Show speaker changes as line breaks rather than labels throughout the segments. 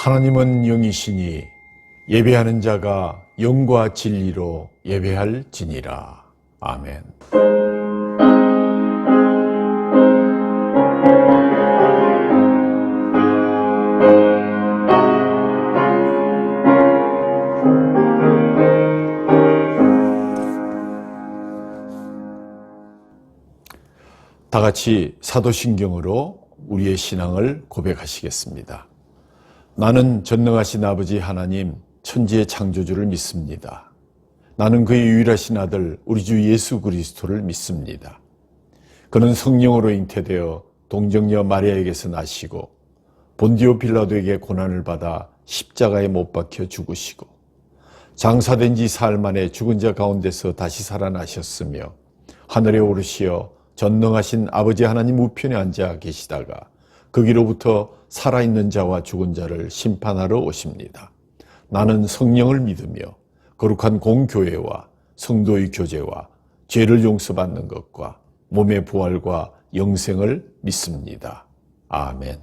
하나님은 영이시니 예배하는 자가 영과 진리로 예배할지니라. 아멘. 다 같이 사도신경으로 우리의 신앙을 고백하시겠습니다. 나는 전능하신 아버지 하나님 천지의 창조주를 믿습니다. 나는 그의 유일하신 아들 우리 주 예수 그리스도를 믿습니다. 그는 성령으로 잉태되어 동정녀 마리아에게서 나시고 본디오 빌라도에게 고난을 받아 십자가에 못 박혀 죽으시고 장사된 지 사흘 만에 죽은 자 가운데서 다시 살아나셨으며 하늘에 오르시어 전능하신 아버지 하나님 우편에 앉아 계시다가 거기로부터 살아있는 자와 죽은 자를 심판하러 오십니다. 나는 성령을 믿으며 거룩한 공교회와 성도의 교제와 죄를 용서받는 것과 몸의 부활과 영생을 믿습니다. 아멘.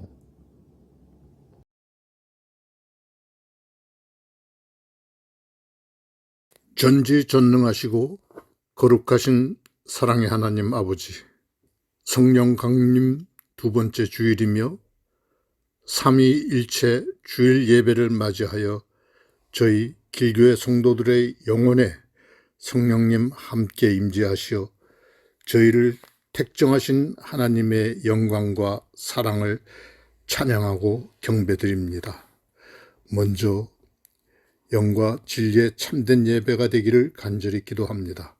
전지전능하시고 거룩하신 사랑의 하나님 아버지, 성령 강림 두 번째 주일이며 삼위일체 주일 예배를 맞이하여 저희 길교회 성도들의 영혼에 성령님 함께 임재하시어 저희를 택정하신 하나님의 영광과 사랑을 찬양하고 경배드립니다. 먼저 영과 진리의 참된 예배가 되기를 간절히 기도합니다.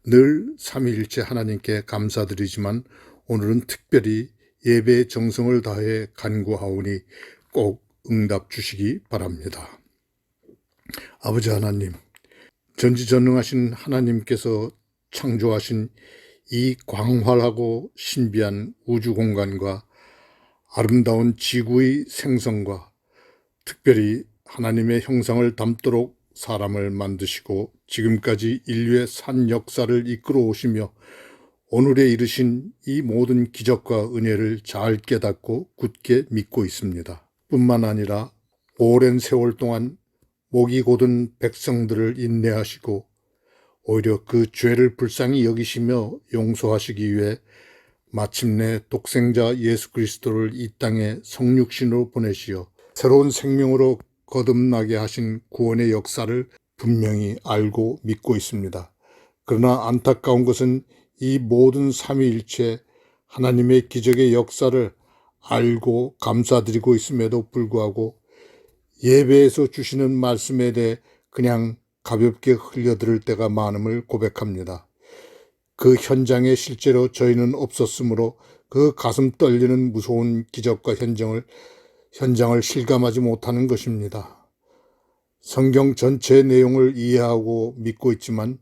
늘 삼위일체 하나님께 감사드리지만 오늘은 특별히 예배의 정성을 다해 간구하오니 꼭 응답 주시기 바랍니다. 아버지 하나님, 전지전능하신 하나님께서 창조하신 이 광활하고 신비한 우주 공간과 아름다운 지구의 생성과 특별히 하나님의 형상을 담도록 사람을 만드시고 지금까지 인류의 산 역사를 이끌어 오시며 오늘에 이르신 이 모든 기적과 은혜를 잘 깨닫고 굳게 믿고 있습니다. 뿐만 아니라 오랜 세월 동안 목이 곧은 백성들을 인내하시고 오히려 그 죄를 불쌍히 여기시며 용서하시기 위해 마침내 독생자 예수 그리스도를 이 땅에 성육신으로 보내시어 새로운 생명으로 거듭나게 하신 구원의 역사를 분명히 알고 믿고 있습니다. 그러나 안타까운 것은 이 모든 삼위일체 하나님의 기적의 역사를 알고 감사드리고 있음에도 불구하고 예배에서 주시는 말씀에 대해 그냥 가볍게 흘려들을 때가 많음을 고백합니다. 그 현장에 실제로 저희는 없었으므로 그 가슴 떨리는 무서운 기적과 현장을 실감하지 못하는 것입니다. 성경 전체 내용을 이해하고 믿고 있지만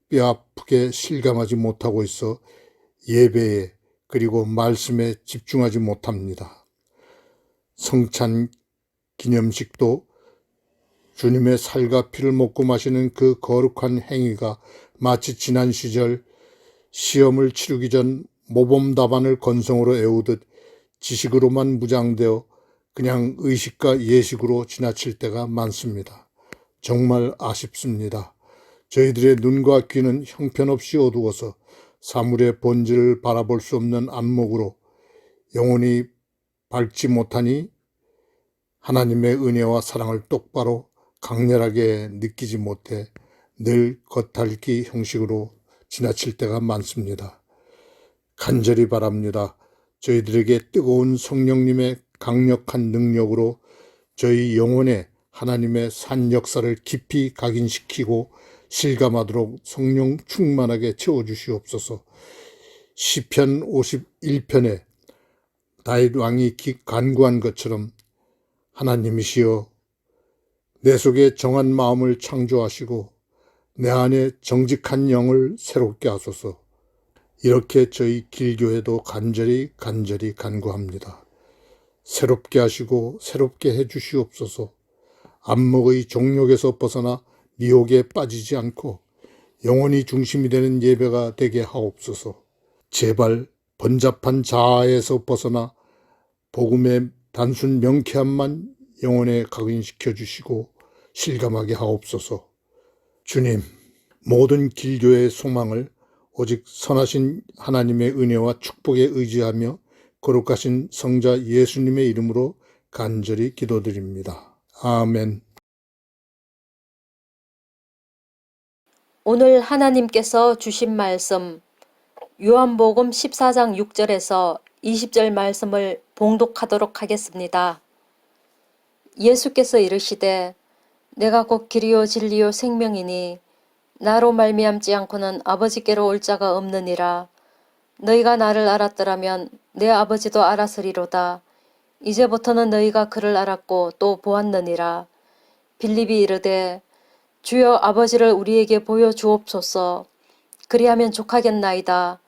뼈아프게 실감하지 못하고 있어 예배에 그리고 말씀에 집중하지 못합니다. 성찬 기념식도 주님의 살과 피를 먹고 마시는 그 거룩한 행위가 마치 지난 시절 시험을 치르기 전 모범 답안을 건성으로 외우듯 지식으로만 무장되어 그냥 의식과 예식으로 지나칠 때가 많습니다. 정말 아쉽습니다. 저희들의 눈과 귀는 형편없이 어두워서 사물의 본질을 바라볼 수 없는 안목으로 영원히 밝지 못하니 하나님의 은혜와 사랑을 똑바로 강렬하게 느끼지 못해 늘 겉핥기 형식으로 지나칠 때가 많습니다. 간절히 바랍니다. 저희들에게 뜨거운 성령님의 강력한 능력으로 저희 영혼에 하나님의 산 역사를 깊이 각인시키고 실감하도록 성령 충만하게 채워주시옵소서. 시편 51편에 다윗 왕이 간구한 것처럼 하나님이시여 내 속에 정한 마음을 창조하시고 내 안에 정직한 영을 새롭게 하소서. 이렇게 저희 길교회도 간절히 간구합니다. 새롭게 하시고 새롭게 해주시옵소서. 안목의 종욕에서 벗어나 미혹에 빠지지 않고 영원히 중심이 되는 예배가 되게 하옵소서. 제발 번잡한 자아에서 벗어나 복음의 단순 명쾌함만 영혼에 각인시켜 주시고 실감하게 하옵소서. 주님, 모든 길교의 소망을 오직 선하신 하나님의 은혜와 축복에 의지하며 거룩하신 성자 예수님의 이름으로 간절히 기도드립니다. 아멘.
오늘 하나님께서 주신 말씀 요한복음 14장 6절에서 20절 말씀을 봉독하도록 하겠습니다. 예수께서 이르시되 내가 곧 길이요 진리요 생명이니 나로 말미암지 않고는 아버지께로 올 자가 없느니라. 너희가 나를 알았더라면 내 아버지도 알았으리로다. 이제부터는 너희가 그를 알았고 또 보았느니라. 빌립이 이르되 주여 아버지를 우리에게 보여주옵소서. 그리하면 족하겠나이다.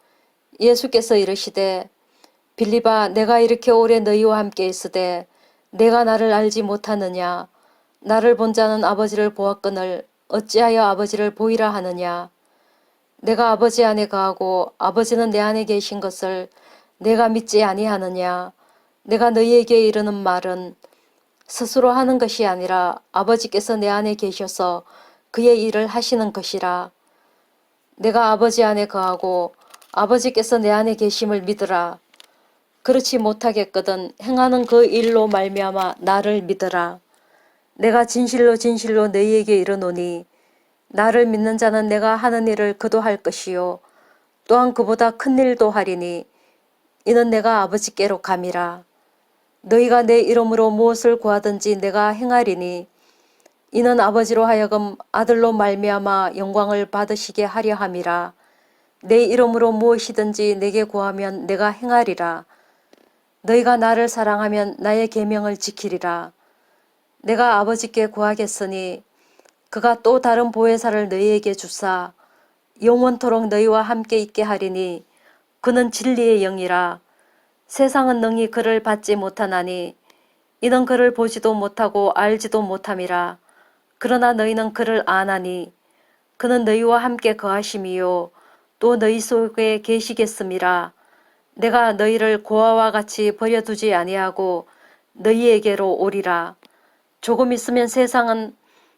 예수께서 이르시되 빌립아 내가 이렇게 오래 너희와 함께 있으되 내가 나를 알지 못하느냐. 나를 본 자는 아버지를 보았거늘 어찌하여 아버지를 보이라 하느냐. 내가 아버지 안에 거하고 아버지는 내 안에 계신 것을 내가 믿지 아니하느냐. 내가 너희에게 이르는 말은 스스로 하는 것이 아니라 아버지께서 내 안에 계셔서 그의 일을 하시는 것이라. 내가 아버지 안에 거하고 아버지께서 내 안에 계심을 믿으라. 그렇지 못하겠거든 행하는 그 일로 말미암아 나를 믿으라. 내가 진실로 진실로 너희에게 이르노니 나를 믿는 자는 내가 하는 일을 그도 할 것이요 또한 그보다 큰 일도 하리니 이는 내가 아버지께로 감이라. 너희가 내 이름으로 무엇을 구하든지 내가 행하리니 이는 아버지로 하여금 아들로 말미암아 영광을 받으시게 하려 함이라. 내 이름으로 무엇이든지 내게 구하면 내가 행하리라. 너희가 나를 사랑하면 나의 계명을 지키리라. 내가 아버지께 구하겠으니 그가 또 다른 보혜사를 너희에게 주사 영원토록 너희와 함께 있게 하리니 그는 진리의 영이라. 세상은 능히 그를 받지 못하나니 이는 그를 보지도 못하고 알지도 못함이라. 그러나 너희는 그를 아나니 그는 너희와 함께 거하심이요 또 너희 속에 계시겠음이라. 내가 너희를 고아와 같이 버려두지 아니하고 너희에게로 오리라. 조금 있으면 세상은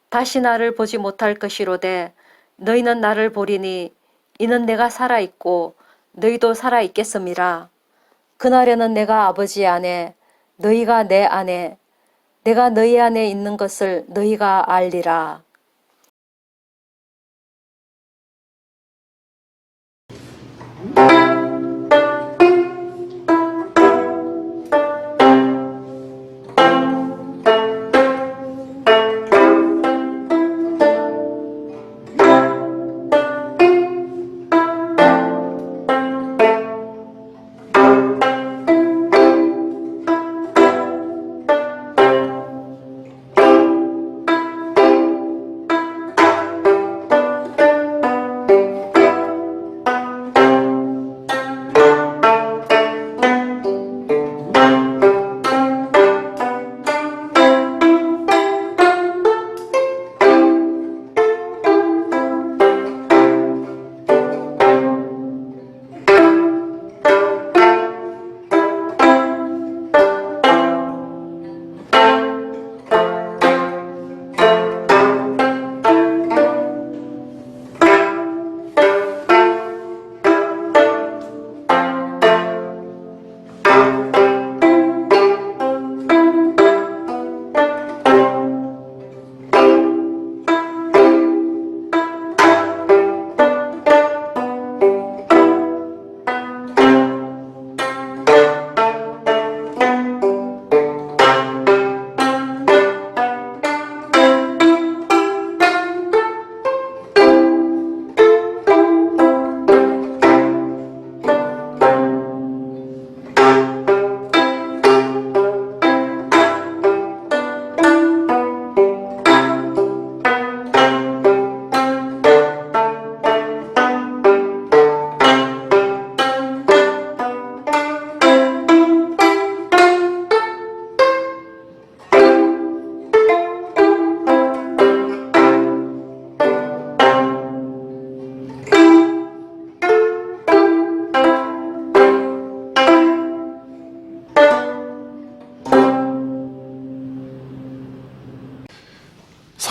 다시 나를 보지 못할 것이로되 너희는 나를 보리니 이는 내가 살아있고 너희도 살아있겠음이라. 그날에는 내가 아버지 안에 너희가 내 안에 내가 너희 안에 있는 것을 너희가 알리라.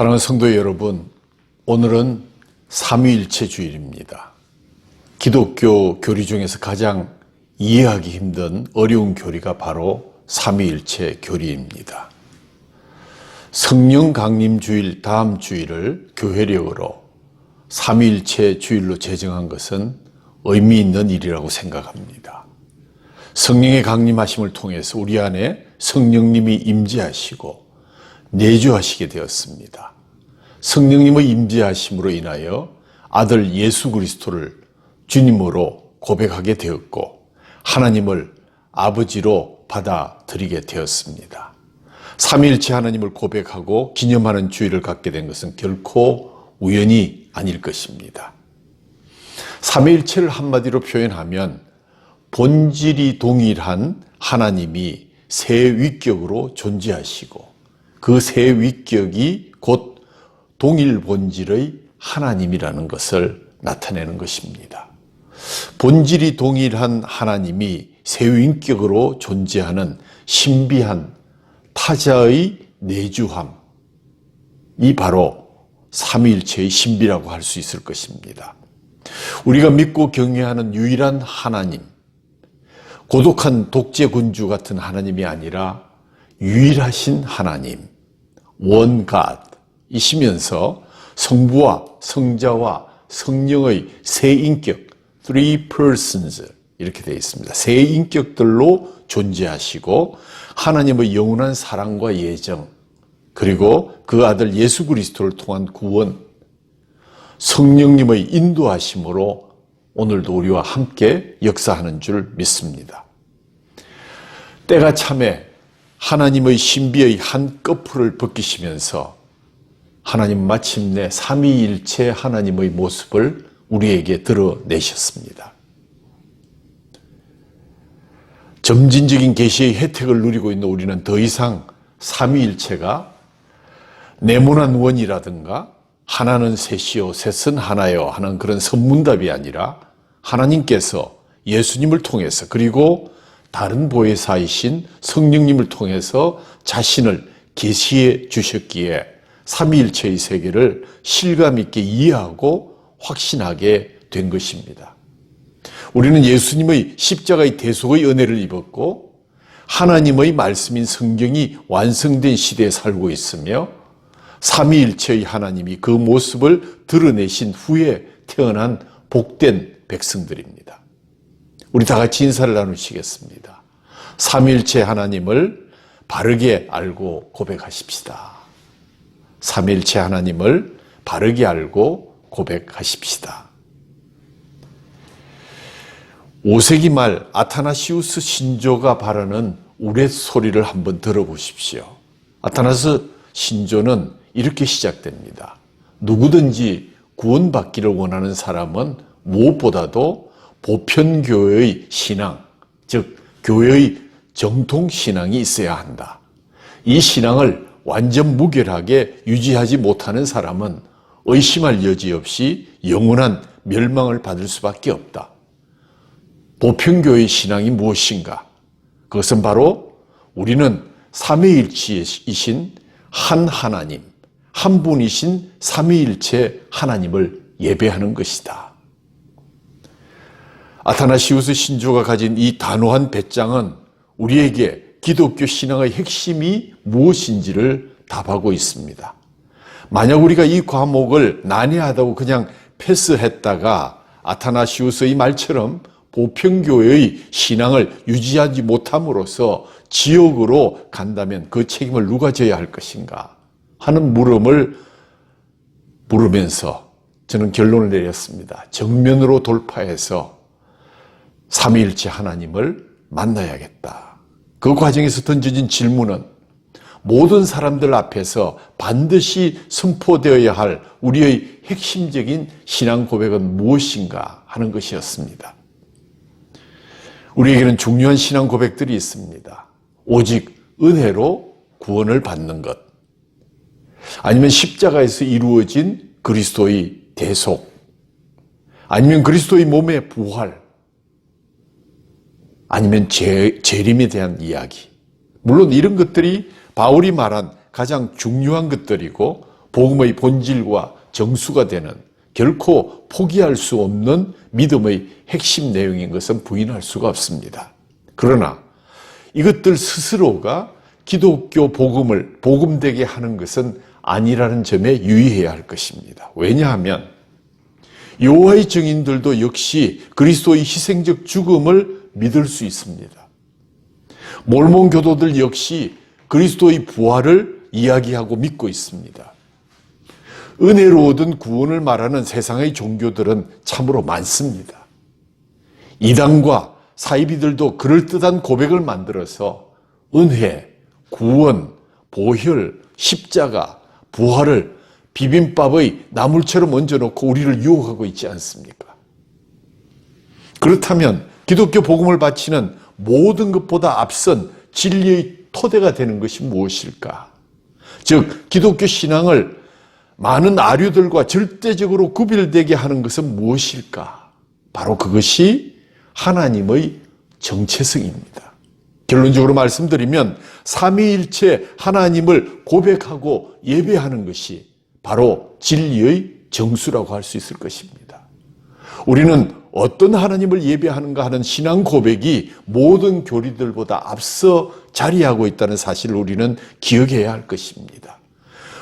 사랑하는 성도 여러분, 오늘은 삼위일체 주일입니다. 기독교 교리 중에서 가장 이해하기 힘든 어려운 교리가 바로 삼위일체 교리입니다. 성령 강림 주일 다음 주일을 교회력으로 삼위일체 주일로 제정한 것은 의미 있는 일이라고 생각합니다. 성령의 강림하심을 통해서 우리 안에 성령님이 임재하시고 내주하시게 되었습니다. 성령님의 임재하심으로 인하여 아들 예수 그리스도를 주님으로 고백하게 되었고 하나님을 아버지로 받아들이게 되었습니다. 삼위일체 하나님을 고백하고 기념하는 주일을 갖게 된 것은 결코 우연이 아닐 것입니다. 삼위일체를 한마디로 표현하면 본질이 동일한 하나님이 세 위격으로 존재하시고 그 세 위격이 곧 동일 본질의 하나님이라는 것을 나타내는 것입니다. 본질이 동일한 하나님이 세 위격으로 존재하는 신비한 타자의 내주함, 이 바로 삼위일체의 신비라고 할 수 있을 것입니다. 우리가 믿고 경외하는 유일한 하나님, 고독한 독재 군주 같은 하나님이 아니라 유일하신 하나님, 원 갓이시면서 성부와 성자와 성령의 세 인격, three persons 이렇게 되어 있습니다. 세 인격들로 존재하시고 하나님의 영원한 사랑과 예정, 그리고 그 아들 예수 그리스도를 통한 구원, 성령님의 인도하심으로 오늘도 우리와 함께 역사하는 줄 믿습니다. 때가 참에 하나님의 신비의 한 꺼풀을 벗기시면서 하나님 마침내 삼위일체 하나님의 모습을 우리에게 드러내셨습니다. 점진적인 계시의 혜택을 누리고 있는 우리는 더 이상 삼위일체가 네모난 원이라든가 하나는 셋이요 셋은 하나요 하는 그런 선문답이 아니라 하나님께서 예수님을 통해서 그리고 다른 보혜사이신 성령님을 통해서 자신을 계시해 주셨기에 삼위일체의 세계를 실감 있게 이해하고 확신하게 된 것입니다. 우리는 예수님의 십자가의 대속의 은혜를 입었고 하나님의 말씀인 성경이 완성된 시대에 살고 있으며 삼위일체의 하나님이 그 모습을 드러내신 후에 태어난 복된 백성들입니다. 우리 다 같이 인사를 나누시겠습니다. 삼위일체 하나님을 바르게 알고 고백하십시다. 삼위일체 하나님을 바르게 알고 고백하십시다. 5세기 말 아타나시우스 신조가 바라는 우레소리를 한번 들어보십시오. 아타나스 신조는 이렇게 시작됩니다. 누구든지 구원받기를 원하는 사람은 무엇보다도 보편교회의 신앙, 즉 교회의 정통신앙이 있어야 한다. 이 신앙을 완전 무결하게 유지하지 못하는 사람은 의심할 여지 없이 영원한 멸망을 받을 수밖에 없다. 보편교회의 신앙이 무엇인가? 그것은 바로 우리는 삼위일체이신 한 하나님, 한 분이신 삼위일체 하나님을 예배하는 것이다. 아타나시우스 신조가 가진 이 단호한 배짱은 우리에게 기독교 신앙의 핵심이 무엇인지를 답하고 있습니다. 만약 우리가 이 과목을 난해하다고 그냥 패스했다가 아타나시우스의 말처럼 보편교회의 신앙을 유지하지 못함으로써 지옥으로 간다면 그 책임을 누가 져야 할 것인가 하는 물음을 물으면서 저는 결론을 내렸습니다. 정면으로 돌파해서 삼위일체 하나님을 만나야겠다. 그 과정에서 던져진 질문은 모든 사람들 앞에서 반드시 선포되어야 할 우리의 핵심적인 신앙 고백은 무엇인가 하는 것이었습니다. 우리에게는 중요한 신앙 고백들이 있습니다. 오직 은혜로 구원을 받는 것, 아니면 십자가에서 이루어진 그리스도의 대속, 아니면 그리스도의 몸의 부활, 아니면 재림에 대한 이야기. 물론 이런 것들이 바울이 말한 가장 중요한 것들이고 복음의 본질과 정수가 되는 결코 포기할 수 없는 믿음의 핵심 내용인 것은 부인할 수가 없습니다. 그러나 이것들 스스로가 기독교 복음을 복음되게 하는 것은 아니라는 점에 유의해야 할 것입니다. 왜냐하면 여호와의 증인들도 역시 그리스도의 희생적 죽음을 믿을 수 있습니다. 몰몬 교도들 역시 그리스도의 부활을 이야기하고 믿고 있습니다. 은혜로 얻은 구원을 말하는 세상의 종교들은 참으로 많습니다. 이단과 사이비들도 그럴듯한 고백을 만들어서 은혜, 구원, 보혈, 십자가, 부활을 비빔밥의 나물처럼 얹어놓고 우리를 유혹하고 있지 않습니까? 그렇다면 기독교 복음을 바치는 모든 것보다 앞선 진리의 토대가 되는 것이 무엇일까? 즉 기독교 신앙을 많은 아류들과 절대적으로 구별되게 하는 것은 무엇일까? 바로 그것이 하나님의 정체성입니다. 결론적으로 말씀드리면 삼위일체 하나님을 고백하고 예배하는 것이 바로 진리의 정수라고 할 수 있을 것입니다. 우리는 어떤 하나님을 예배하는가 하는 신앙 고백이 모든 교리들보다 앞서 자리하고 있다는 사실을 우리는 기억해야 할 것입니다.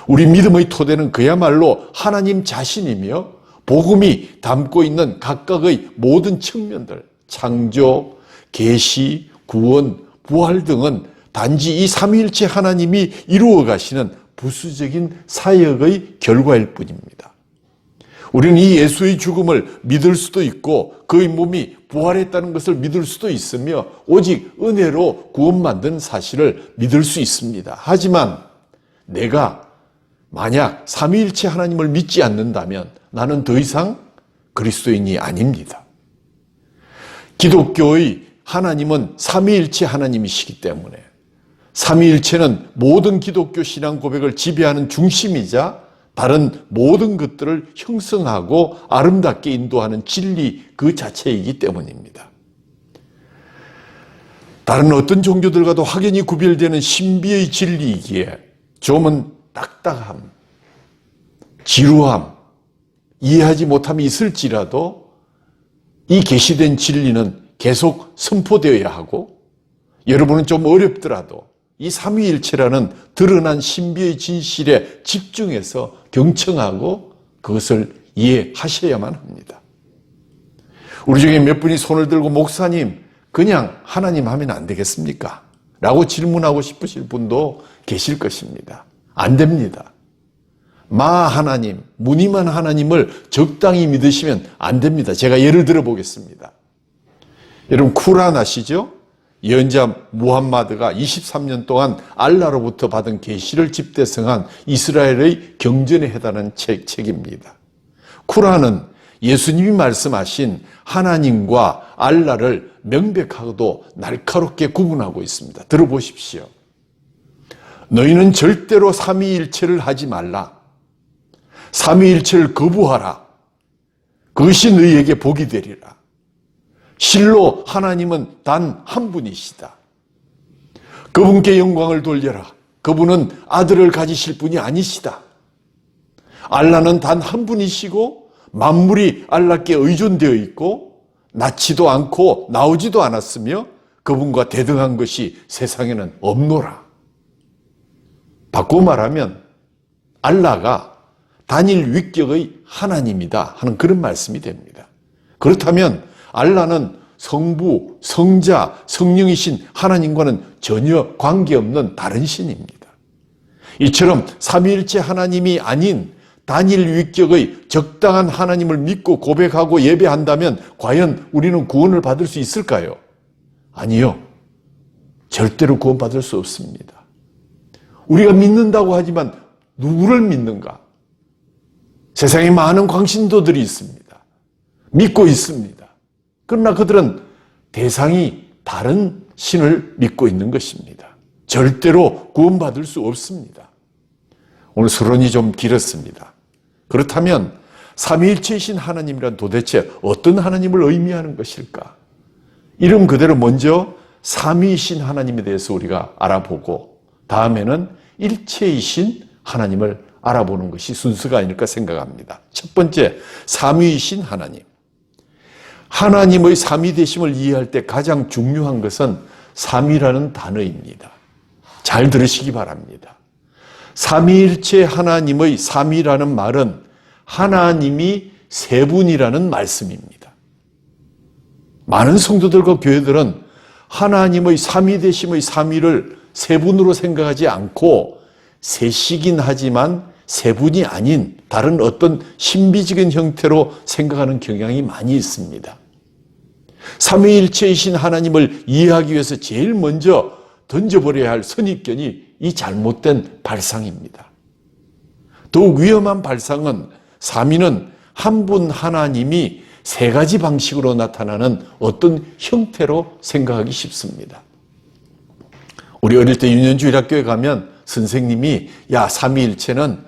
우리 믿음의 토대는 그야말로 하나님 자신이며 복음이 담고 있는 각각의 모든 측면들, 창조, 계시, 구원, 부활 등은 단지 이 삼위일체 하나님이 이루어 가시는 부수적인 사역의 결과일 뿐입니다. 우리는 이 예수의 죽음을 믿을 수도 있고 그의 몸이 부활했다는 것을 믿을 수도 있으며 오직 은혜로 구원받는 사실을 믿을 수 있습니다. 하지만 내가 만약 삼위일체 하나님을 믿지 않는다면 나는 더 이상 그리스도인이 아닙니다. 기독교의 하나님은 삼위일체 하나님이시기 때문에 삼위일체는 모든 기독교 신앙 고백을 지배하는 중심이자 다른 모든 것들을 형성하고 아름답게 인도하는 진리 그 자체이기 때문입니다. 다른 어떤 종교들과도 확연히 구별되는 신비의 진리이기에 좀은 딱딱함, 지루함, 이해하지 못함이 있을지라도 이 계시된 진리는 계속 선포되어야 하고 여러분은 좀 어렵더라도 이 삼위일체라는 드러난 신비의 진실에 집중해서 경청하고 그것을 이해하셔야만 합니다. 우리 중에 몇 분이 손을 들고 목사님 그냥 하나님 하면 안 되겠습니까? 라고 질문하고 싶으실 분도 계실 것입니다. 안 됩니다. 마 하나님, 무늬만 하나님을 적당히 믿으시면 안 됩니다. 제가 예를 들어 보겠습니다. 여러분 쿠란 아시죠? 예언자 무함마드가 23년 동안 알라로부터 받은 계시를 집대성한 이스라엘의 경전에 해당하는 책입니다. 쿠란은 예수님이 말씀하신 하나님과 알라를 명백하고도 날카롭게 구분하고 있습니다. 들어보십시오. 너희는 절대로 삼위일체를 하지 말라. 삼위일체를 거부하라. 그것이 너희에게 복이 되리라. 실로 하나님은 단 한 분이시다. 그분께 영광을 돌려라. 그분은 아들을 가지실 분이 아니시다. 알라는 단 한 분이시고 만물이 알라께 의존되어 있고 낳지도 않고 나오지도 않았으며 그분과 대등한 것이 세상에는 없노라. 바꾸어 말하면 알라가 단일 위격의 하나님이다 하는 그런 말씀이 됩니다. 그렇다면 알라는 성부, 성자, 성령이신 하나님과는 전혀 관계없는 다른 신입니다. 이처럼 삼위일체 하나님이 아닌 단일 위격의 적당한 하나님을 믿고 고백하고 예배한다면 과연 우리는 구원을 받을 수 있을까요? 아니요. 절대로 구원받을 수 없습니다. 우리가 믿는다고 하지만 누구를 믿는가? 세상에 많은 광신도들이 있습니다. 믿고 있습니다. 그러나 그들은 대상이 다른 신을 믿고 있는 것입니다. 절대로 구원받을 수 없습니다. 오늘 서론이 좀 길었습니다. 그렇다면 삼위일체이신 하나님이란 도대체 어떤 하나님을 의미하는 것일까? 이름 그대로 먼저 삼위이신 하나님에 대해서 우리가 알아보고 다음에는 일체이신 하나님을 알아보는 것이 순서가 아닐까 생각합니다. 첫 번째, 삼위이신 하나님. 하나님의 삼위되심을 이해할 때 가장 중요한 것은 삼위라는 단어입니다. 잘 들으시기 바랍니다. 삼위일체 하나님의 삼위라는 말은 하나님이 세 분이라는 말씀입니다. 많은 성도들과 교회들은 하나님의 삼위되심의 삼위를 세 분으로 생각하지 않고 셋이긴 하지만 세 분이 아닌 다른 어떤 신비적인 형태로 생각하는 경향이 많이 있습니다. 삼위일체이신 하나님을 이해하기 위해서 제일 먼저 던져버려야 할 선입견이 이 잘못된 발상입니다. 더욱 위험한 발상은 삼위는 한 분 하나님이 세 가지 방식으로 나타나는 어떤 형태로 생각하기 쉽습니다. 우리 어릴 때 유년주일학교에 가면 선생님이 야, 삼위일체는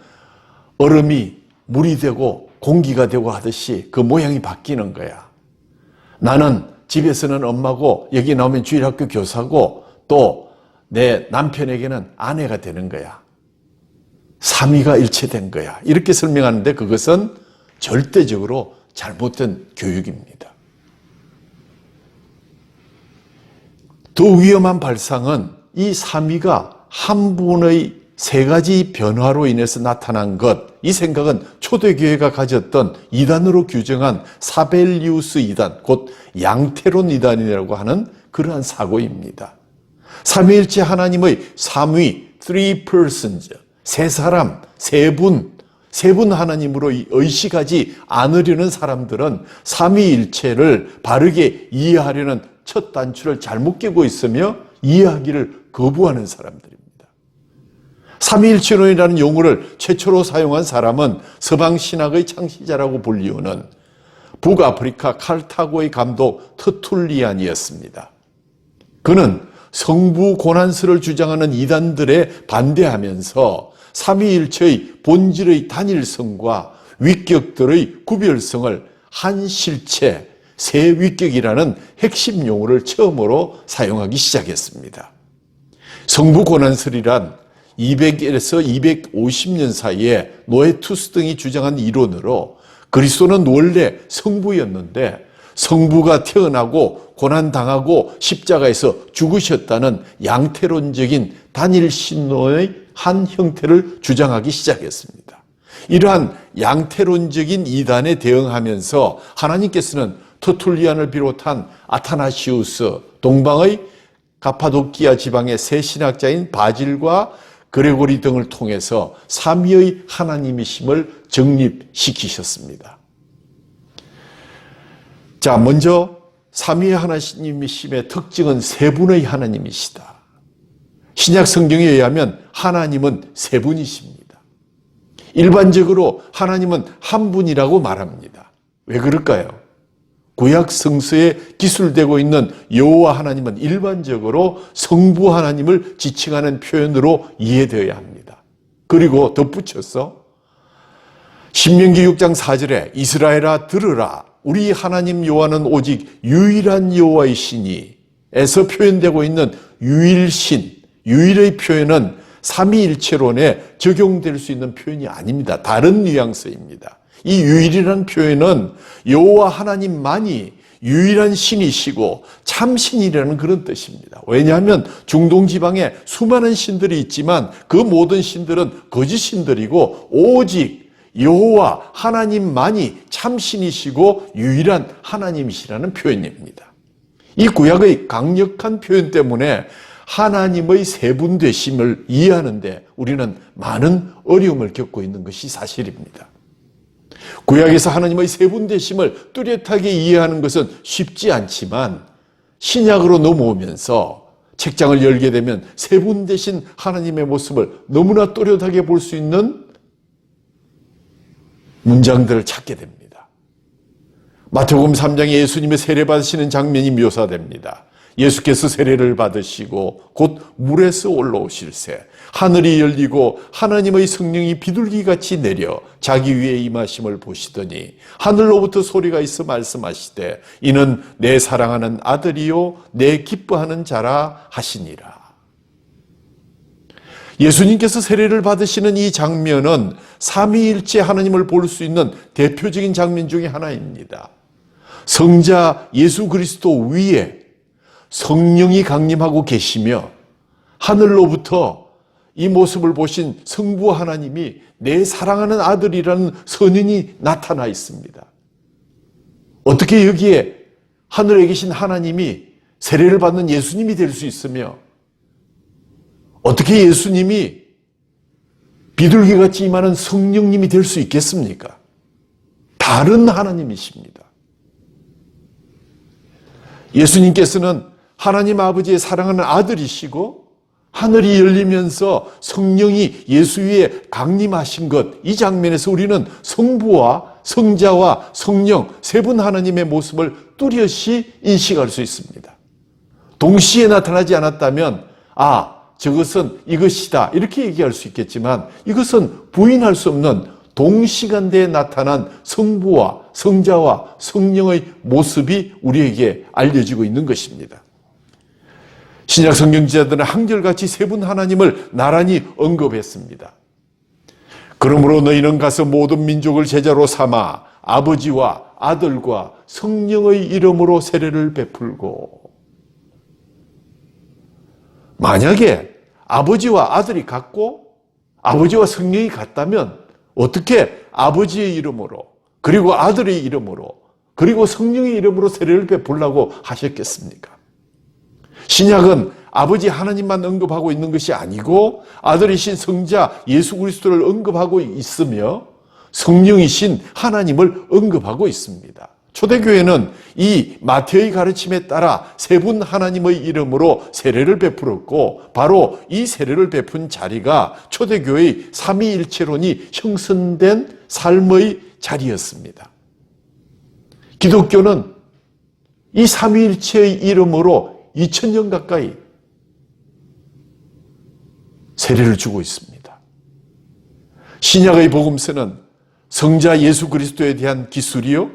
얼음이 물이 되고 공기가 되고 하듯이 그 모양이 바뀌는 거야. 나는 집에서는 엄마고 여기 나오면 주일학교 교사고 또 내 남편에게는 아내가 되는 거야. 삼위가 일체된 거야. 이렇게 설명하는데 그것은 절대적으로 잘못된 교육입니다. 더 위험한 발상은 이 삼위가 한 분의 세 가지 변화로 인해서 나타난 것, 이 생각은 초대교회가 가졌던 이단으로 규정한 사벨리우스 이단, 곧 양태론 이단이라고 하는 그러한 사고입니다. 삼위일체 하나님의 삼위, three persons, 세 사람, 세 분 하나님으로 의식하지 않으려는 사람들은 삼위일체를 바르게 이해하려는 첫 단추를 잘못 끼고 있으며 이해하기를 거부하는 사람들입니다. 삼위일체론이라는 용어를 최초로 사용한 사람은 서방신학의 창시자라고 불리우는 북아프리카 칼타고의 감독 터툴리안이었습니다. 그는 성부 고난설을 주장하는 이단들에 반대하면서 삼위일체의 본질의 단일성과 위격들의 구별성을 한 실체, 세 위격이라는 핵심 용어를 처음으로 사용하기 시작했습니다. 성부 고난설이란 200에서 250년 사이에 노에투스 등이 주장한 이론으로 그리스도는 원래 성부였는데 성부가 태어나고 고난당하고 십자가에서 죽으셨다는 양태론적인 단일 신론의 한 형태를 주장하기 시작했습니다. 이러한 양태론적인 이단에 대응하면서 하나님께서는 터툴리안을 비롯한 아타나시우스, 동방의 가파도키아 지방의 세 신학자인 바질과 그레고리 등을 통해서 삼위의 하나님이심을 정립시키셨습니다. 자, 먼저 삼위의 하나님이심의 특징은 세 분의 하나님이시다. 신약 성경에 의하면 하나님은 세 분이십니다. 일반적으로 하나님은 한 분이라고 말합니다. 왜 그럴까요? 구약 성서에 기술되고 있는 여호와 하나님은 일반적으로 성부 하나님을 지칭하는 표현으로 이해되어야 합니다. 그리고 덧붙여서 신명기 6장 4절에 이스라엘아 들으라 우리 하나님 여호와는 오직 유일한 여호와의 신이 에서 표현되고 있는 유일신, 유일의 표현은 삼위일체론에 적용될 수 있는 표현이 아닙니다. 다른 뉘앙스입니다. 이 유일이라는 표현은 여호와 하나님만이 유일한 신이시고 참신이라는 그런 뜻입니다. 왜냐하면 중동 지방에 수많은 신들이 있지만 그 모든 신들은 거짓 신들이고 오직 여호와 하나님만이 참신이시고 유일한 하나님이시라는 표현입니다. 이 구약의 강력한 표현 때문에 하나님의 세분되심을 이해하는데 우리는 많은 어려움을 겪고 있는 것이 사실입니다. 구약에서 하나님의 세분되심을 뚜렷하게 이해하는 것은 쉽지 않지만 신약으로 넘어오면서 책장을 열게 되면 세분되신 하나님의 모습을 너무나 또렷하게 볼 수 있는 문장들을 찾게 됩니다. 마태복음 3장에 예수님의 세례 받으시는 장면이 묘사됩니다. 예수께서 세례를 받으시고 곧 물에서 올라오실새 하늘이 열리고 하나님의 성령이 비둘기같이 내려 자기 위에 임하심을 보시더니 하늘로부터 소리가 있어 말씀하시되 이는 내 사랑하는 아들이요 내 기뻐하는 자라 하시니라. 예수님께서 세례를 받으시는 이 장면은 삼위일체 하나님을 볼 수 있는 대표적인 장면 중에 하나입니다. 성자 예수 그리스도 위에 성령이 강림하고 계시며 하늘로부터 이 모습을 보신 성부 하나님이 내 사랑하는 아들이라는 선언이 나타나 있습니다. 어떻게 여기에 하늘에 계신 하나님이 세례를 받는 예수님이 될 수 있으며 어떻게 예수님이 비둘기같이 임하는 성령님이 될 수 있겠습니까? 다른 하나님이십니다. 예수님께서는 하나님 아버지의 사랑하는 아들이시고 하늘이 열리면서 성령이 예수 위에 강림하신 것, 이 장면에서 우리는 성부와 성자와 성령 세 분 하나님의 모습을 뚜렷이 인식할 수 있습니다. 동시에 나타나지 않았다면 저것은 이것이다 이렇게 얘기할 수 있겠지만 이것은 부인할 수 없는 동시간대에 나타난 성부와 성자와 성령의 모습이 우리에게 알려지고 있는 것입니다. 신약 성경지자들은 한결같이 세 분 하나님을 나란히 언급했습니다. 그러므로 너희는 가서 모든 민족을 제자로 삼아 아버지와 아들과 성령의 이름으로 세례를 베풀고, 만약에 아버지와 아들이 같고 아버지와 성령이 같다면 어떻게 아버지의 이름으로 그리고 아들의 이름으로 그리고 성령의 이름으로 세례를 베풀라고 하셨겠습니까? 신약은 아버지 하나님만 언급하고 있는 것이 아니고 아들이신 성자 예수 그리스도를 언급하고 있으며 성령이신 하나님을 언급하고 있습니다. 초대교회는 이 마태의 가르침에 따라 세 분 하나님의 이름으로 세례를 베풀었고 바로 이 세례를 베푼 자리가 초대교회의 삼위일체론이 형성된 삶의 자리였습니다. 기독교는 이 삼위일체의 이름으로 2000년 가까이 세례를 주고 있습니다. 신약의 복음서는 성자 예수 그리스도에 대한 기술이요,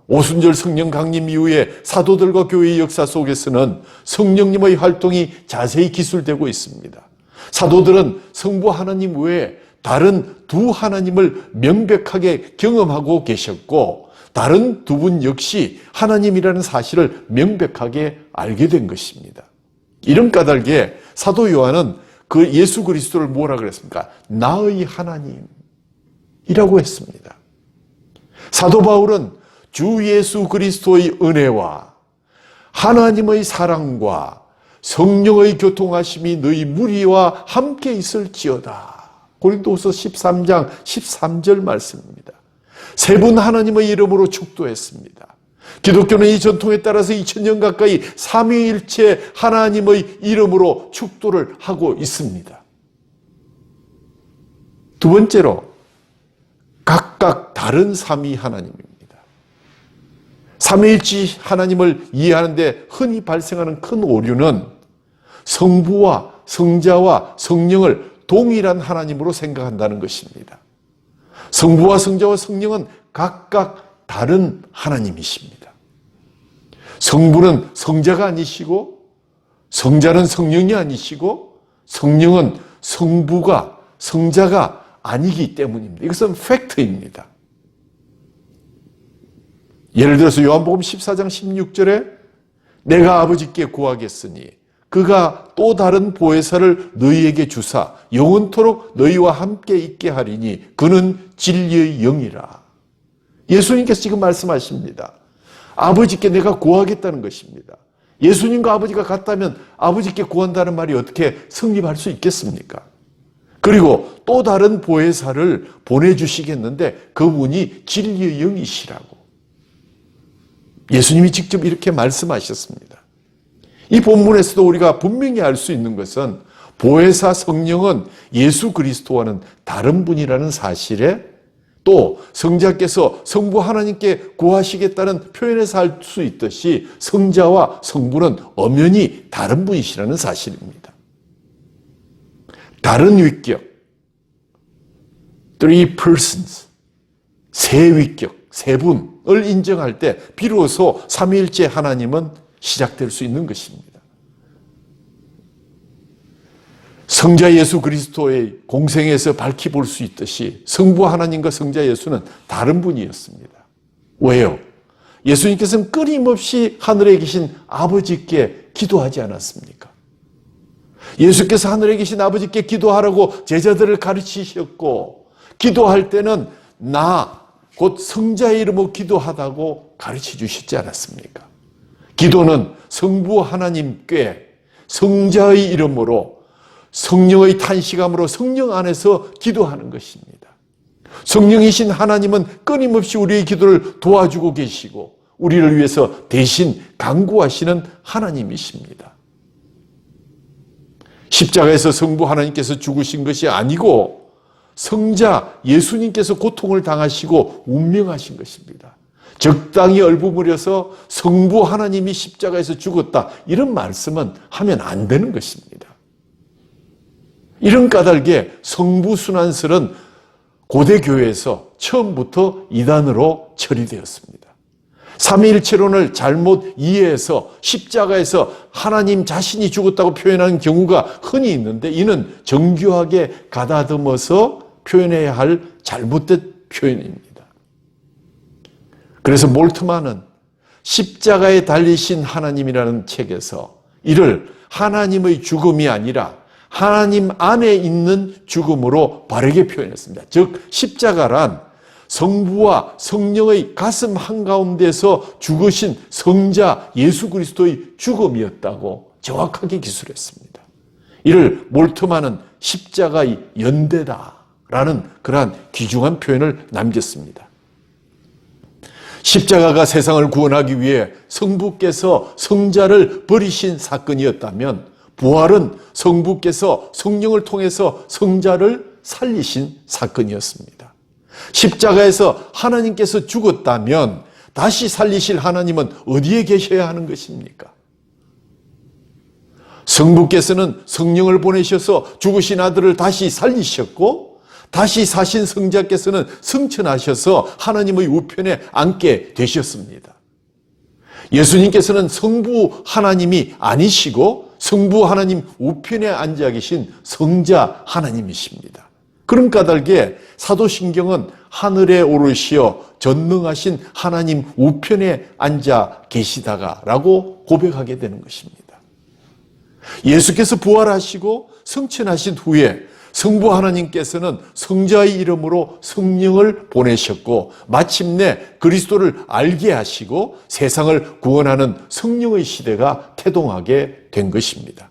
오순절 성령 강림 이후에 사도들과 교회의 역사 속에서는 성령님의 활동이 자세히 기술되고 있습니다. 사도들은 성부 하나님 외에 다른 두 하나님을 명백하게 경험하고 계셨고 다른 두 분 역시 하나님이라는 사실을 명백하게 알게 된 것입니다. 이런 까닭에 사도 요한은 그 예수 그리스도를 뭐라 그랬습니까? 나의 하나님이라고 했습니다. 사도 바울은 주 예수 그리스도의 은혜와 하나님의 사랑과 성령의 교통하심이 너희 무리와 함께 있을지어다. 고린도후서 13장 13절 말씀입니다. 세 분 하나님의 이름으로 축도했습니다. 기독교는 이 전통에 따라서 2000년 가까이 삼위일체 하나님의 이름으로 축도를 하고 있습니다. 두 번째로 각각 다른 삼위 하나님입니다. 삼위일체 하나님을 이해하는데 흔히 발생하는 큰 오류는 성부와 성자와 성령을 동일한 하나님으로 생각한다는 것입니다. 성부와 성자와 성령은 각각 다른 하나님이십니다. 성부는 성자가 아니시고 성자는 성령이 아니시고 성령은 성부가 성자가 아니기 때문입니다. 이것은 팩트입니다. 예를 들어서 요한복음 14장 16절에 내가 아버지께 구하겠으니 그가 또 다른 보혜사를 너희에게 주사 영원토록 너희와 함께 있게 하리니 그는 진리의 영이라. 예수님께서 지금 말씀하십니다. 아버지께 내가 구하겠다는 것입니다. 예수님과 아버지가 같다면 아버지께 구한다는 말이 어떻게 성립할 수 있겠습니까? 그리고 또 다른 보혜사를 보내주시겠는데 그분이 진리의 영이시라고. 예수님이 직접 이렇게 말씀하셨습니다. 이 본문에서도 우리가 분명히 알 수 있는 것은 보혜사 성령은 예수 그리스도와는 다른 분이라는 사실에 또 성자께서 성부 하나님께 구하시겠다는 표현에서 알 수 있듯이 성자와 성부는 엄연히 다른 분이시라는 사실입니다. 다른 위격, three persons, 세 위격, 세 분을 인정할 때 비로소 삼위일체 하나님은 시작될 수 있는 것입니다. 성자 예수 그리스도의 공생에서 밝히 볼 수 있듯이 성부 하나님과 성자 예수는 다른 분이었습니다. 왜요? 예수님께서는 끊임없이 하늘에 계신 아버지께 기도하지 않았습니까? 예수께서 하늘에 계신 아버지께 기도하라고 제자들을 가르치셨고, 기도할 때는 나 곧 성자의 이름으로 기도하다고 가르쳐 주셨지 않았습니까? 기도는 성부 하나님께 성자의 이름으로 성령의 탄식함으로 성령 안에서 기도하는 것입니다. 성령이신 하나님은 끊임없이 우리의 기도를 도와주고 계시고 우리를 위해서 대신 간구하시는 하나님이십니다. 십자가에서 성부 하나님께서 죽으신 것이 아니고 성자 예수님께서 고통을 당하시고 운명하신 것입니다. 적당히 얼버무려서 성부 하나님이 십자가에서 죽었다, 이런 말씀은 하면 안 되는 것입니다. 이런 까닭에 성부순환설은 고대 교회에서 처음부터 이단으로 처리되었습니다. 삼위일체론을 잘못 이해해서 십자가에서 하나님 자신이 죽었다고 표현하는 경우가 흔히 있는데, 이는 정교하게 가다듬어서 표현해야 할 잘못된 표현입니다. 그래서 몰트만은 십자가에 달리신 하나님이라는 책에서 이를 하나님의 죽음이 아니라 하나님 안에 있는 죽음으로 바르게 표현했습니다. 즉 십자가란 성부와 성령의 가슴 한가운데서 죽으신 성자 예수 그리스도의 죽음이었다고 정확하게 기술했습니다. 이를 몰트만은 십자가의 연대다라는 그러한 귀중한 표현을 남겼습니다. 십자가가 세상을 구원하기 위해 성부께서 성자를 버리신 사건이었다면, 부활은 성부께서 성령을 통해서 성자를 살리신 사건이었습니다. 십자가에서 하나님께서 죽었다면 다시 살리실 하나님은 어디에 계셔야 하는 것입니까? 성부께서는 성령을 보내셔서 죽으신 아들을 다시 살리셨고, 다시 사신 성자께서는 승천하셔서 하나님의 우편에 앉게 되셨습니다. 예수님께서는 성부 하나님이 아니시고 성부 하나님 우편에 앉아 계신 성자 하나님이십니다. 그런 까닭에 사도신경은 하늘에 오르시어 전능하신 하나님 우편에 앉아 계시다가라고 고백하게 되는 것입니다. 예수께서 부활하시고 승천하신 후에 성부 하나님께서는 성자의 이름으로 성령을 보내셨고, 마침내 그리스도를 알게 하시고 세상을 구원하는 성령의 시대가 태동하게 된 것입니다.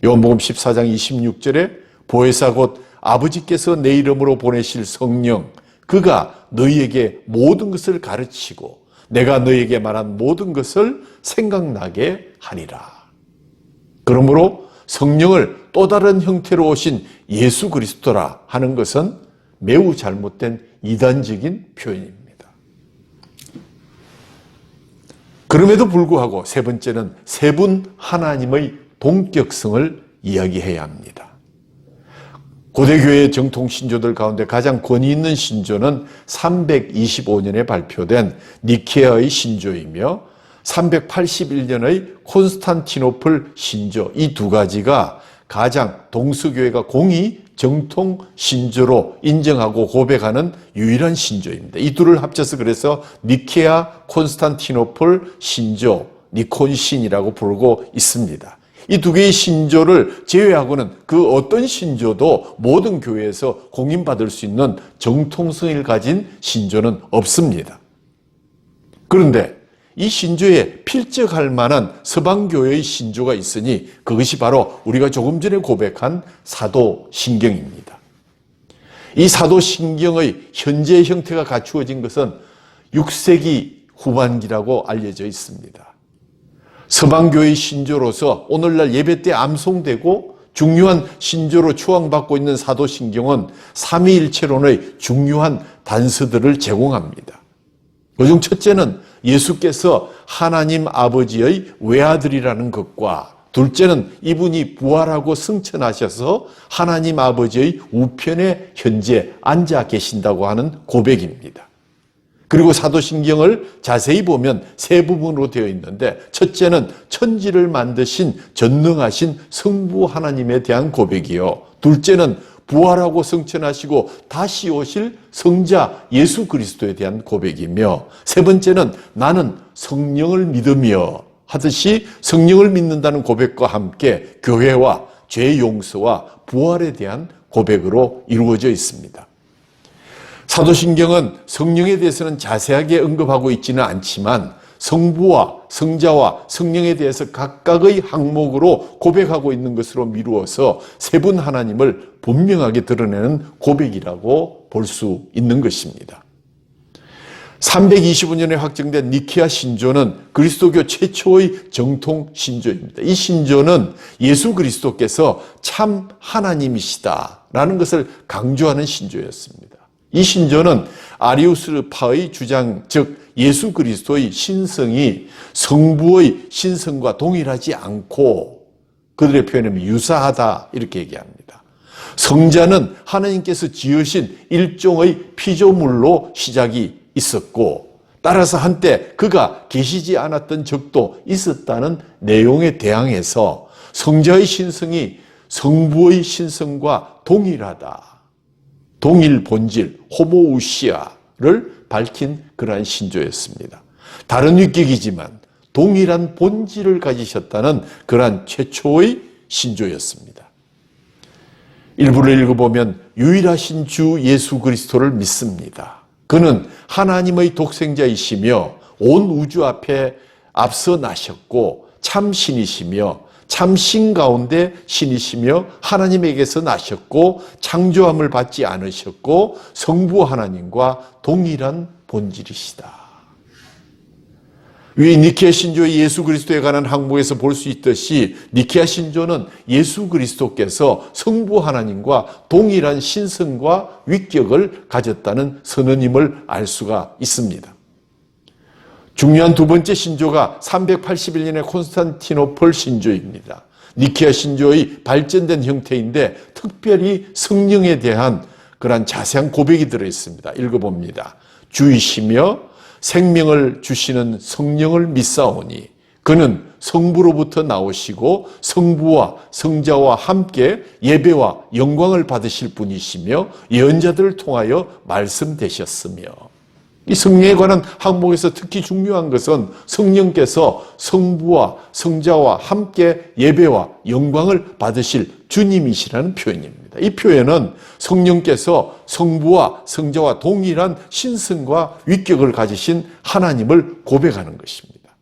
요한복음 14장 26절에 보혜사 곧 아버지께서 내 이름으로 보내실 성령, 그가 너희에게 모든 것을 가르치고 내가 너희에게 말한 모든 것을 생각나게 하리라. 그러므로 성령을 또 다른 형태로 오신 예수 그리스도라 하는 것은 매우 잘못된 이단적인 표현입니다. 그럼에도 불구하고 세 번째는 세 분 하나님의 동격성을 이야기해야 합니다. 고대교회의 정통 신조들 가운데 가장 권위 있는 신조는 325년에 발표된 니케아의 신조이며 381년의 콘스탄티노플 신조, 이 두 가지가 가장 동서교회가 공히 정통 신조로 인정하고 고백하는 유일한 신조입니다. 이 둘을 합쳐서 그래서 니케아 콘스탄티노플 신조, 니콘신이라고 부르고 있습니다. 이 두 개의 신조를 제외하고는 그 어떤 신조도 모든 교회에서 공인받을 수 있는 정통성을 가진 신조는 없습니다. 그런데 이 신조에 필적할 만한 서방교회의 신조가 있으니 그것이 바로 우리가 조금 전에 고백한 사도신경입니다. 이 사도신경의 현재 형태가 갖추어진 것은 6세기 후반기라고 알려져 있습니다. 서방교회의 신조로서 오늘날 예배 때 암송되고 중요한 신조로 추앙받고 있는 사도신경은 삼위일체론의 중요한 단서들을 제공합니다. 그중 첫째는 예수께서 하나님 아버지의 외아들이라는 것과, 둘째는 이분이 부활하고 승천하셔서 하나님 아버지의 우편에 현재 앉아 계신다고 하는 고백입니다. 그리고 사도신경을 자세히 보면 세 부분으로 되어 있는데, 첫째는 천지를 만드신 전능하신 성부 하나님에 대한 고백이요, 둘째는 부활하고 성천하시고 다시 오실 성자 예수 그리스도에 대한 고백이며, 세 번째는 나는 성령을 믿으며 하듯이 성령을 믿는다는 고백과 함께 교회와 죄 용서와 부활에 대한 고백으로 이루어져 있습니다. 사도신경은 성령에 대해서는 자세하게 언급하고 있지는 않지만 성부와 성자와 성령에 대해서 각각의 항목으로 고백하고 있는 것으로 미루어서 세 분 하나님을 분명하게 드러내는 고백이라고 볼 수 있는 것입니다. 325년에 확정된 니케아 신조는 그리스도교 최초의 정통 신조입니다. 이 신조는 예수 그리스도께서 참 하나님이시다라는 것을 강조하는 신조였습니다. 이 신조는 아리우스파의 주장, 즉 예수 그리스도의 신성이 성부의 신성과 동일하지 않고 그들의 표현은 유사하다 이렇게 얘기합니다. 성자는 하나님께서 지으신 일종의 피조물로 시작이 있었고, 따라서 한때 그가 계시지 않았던 적도 있었다는 내용에 대항해서 성자의 신성이 성부의 신성과 동일하다, 동일 본질, 호모우시아를 밝힌 그러한 신조였습니다. 다른 위격이지만 동일한 본질을 가지셨다는 그러한 최초의 신조였습니다. 일부를 읽어보면 유일하신 주 예수 그리스도를 믿습니다. 그는 하나님의 독생자이시며 온 우주 앞에 앞서 나셨고 참 신이시며 참 신 가운데 신이시며 하나님에게서 나셨고 창조함을 받지 않으셨고 성부 하나님과 동일한 본질이시다. 위 니케아 신조의 예수 그리스도에 관한 항목에서 볼 수 있듯이 니케아 신조는 예수 그리스도께서 성부 하나님과 동일한 신성과 위격을 가졌다는 선언임을 알 수가 있습니다. 중요한 두 번째 신조가 381년의 콘스탄티노플 신조입니다. 니케아 신조의 발전된 형태인데 특별히 성령에 대한 그러한 자세한 고백이 들어있습니다. 읽어봅니다. 주이시며 생명을 주시는 성령을 믿사오니 그는 성부로부터 나오시고 성부와 성자와 함께 예배와 영광을 받으실 분이시며 예언자들을 통하여 말씀되셨으며, 이 성령에 관한 항목에서 특히 중요한 것은 성령께서 성부와 성자와 함께 예배와 영광을 받으실 주님이시라는 표현입니다. 이 표현은 성령께서 성부와 성자와 동일한 신성과 위격을 가지신 하나님을 고백하는 것입니다.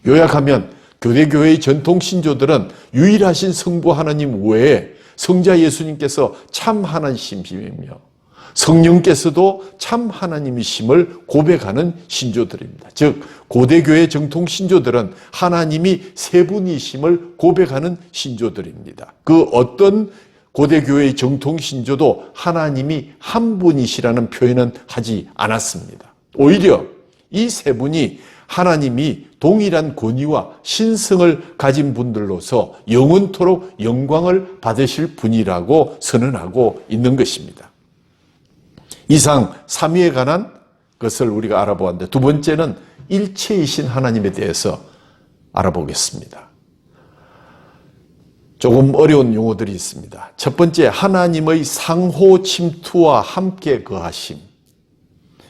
요약하면 교대교회의 전통 신조들은 유일하신 성부 하나님 외에 성자 예수님께서 참 하나님이시며 성령께서도 참 하나님이심을 고백하는 신조들입니다. 즉 고대교회 정통 신조들은 하나님이 세 분이심을 고백하는 신조들입니다. 그 어떤 고대교회의 정통 신조도 하나님이 한 분이시라는 표현은 하지 않았습니다. 오히려 이 세 분이 하나님이 동일한 권위와 신성을 가진 분들로서 영원토록 영광을 받으실 분이라고 선언하고 있는 것입니다. 이상 삼위에 관한 것을 우리가 알아보았는데, 두 번째는 일체이신 하나님에 대해서 알아보겠습니다. 조금 어려운 용어들이 있습니다. 첫 번째, 하나님의 상호 침투와 함께 거하심.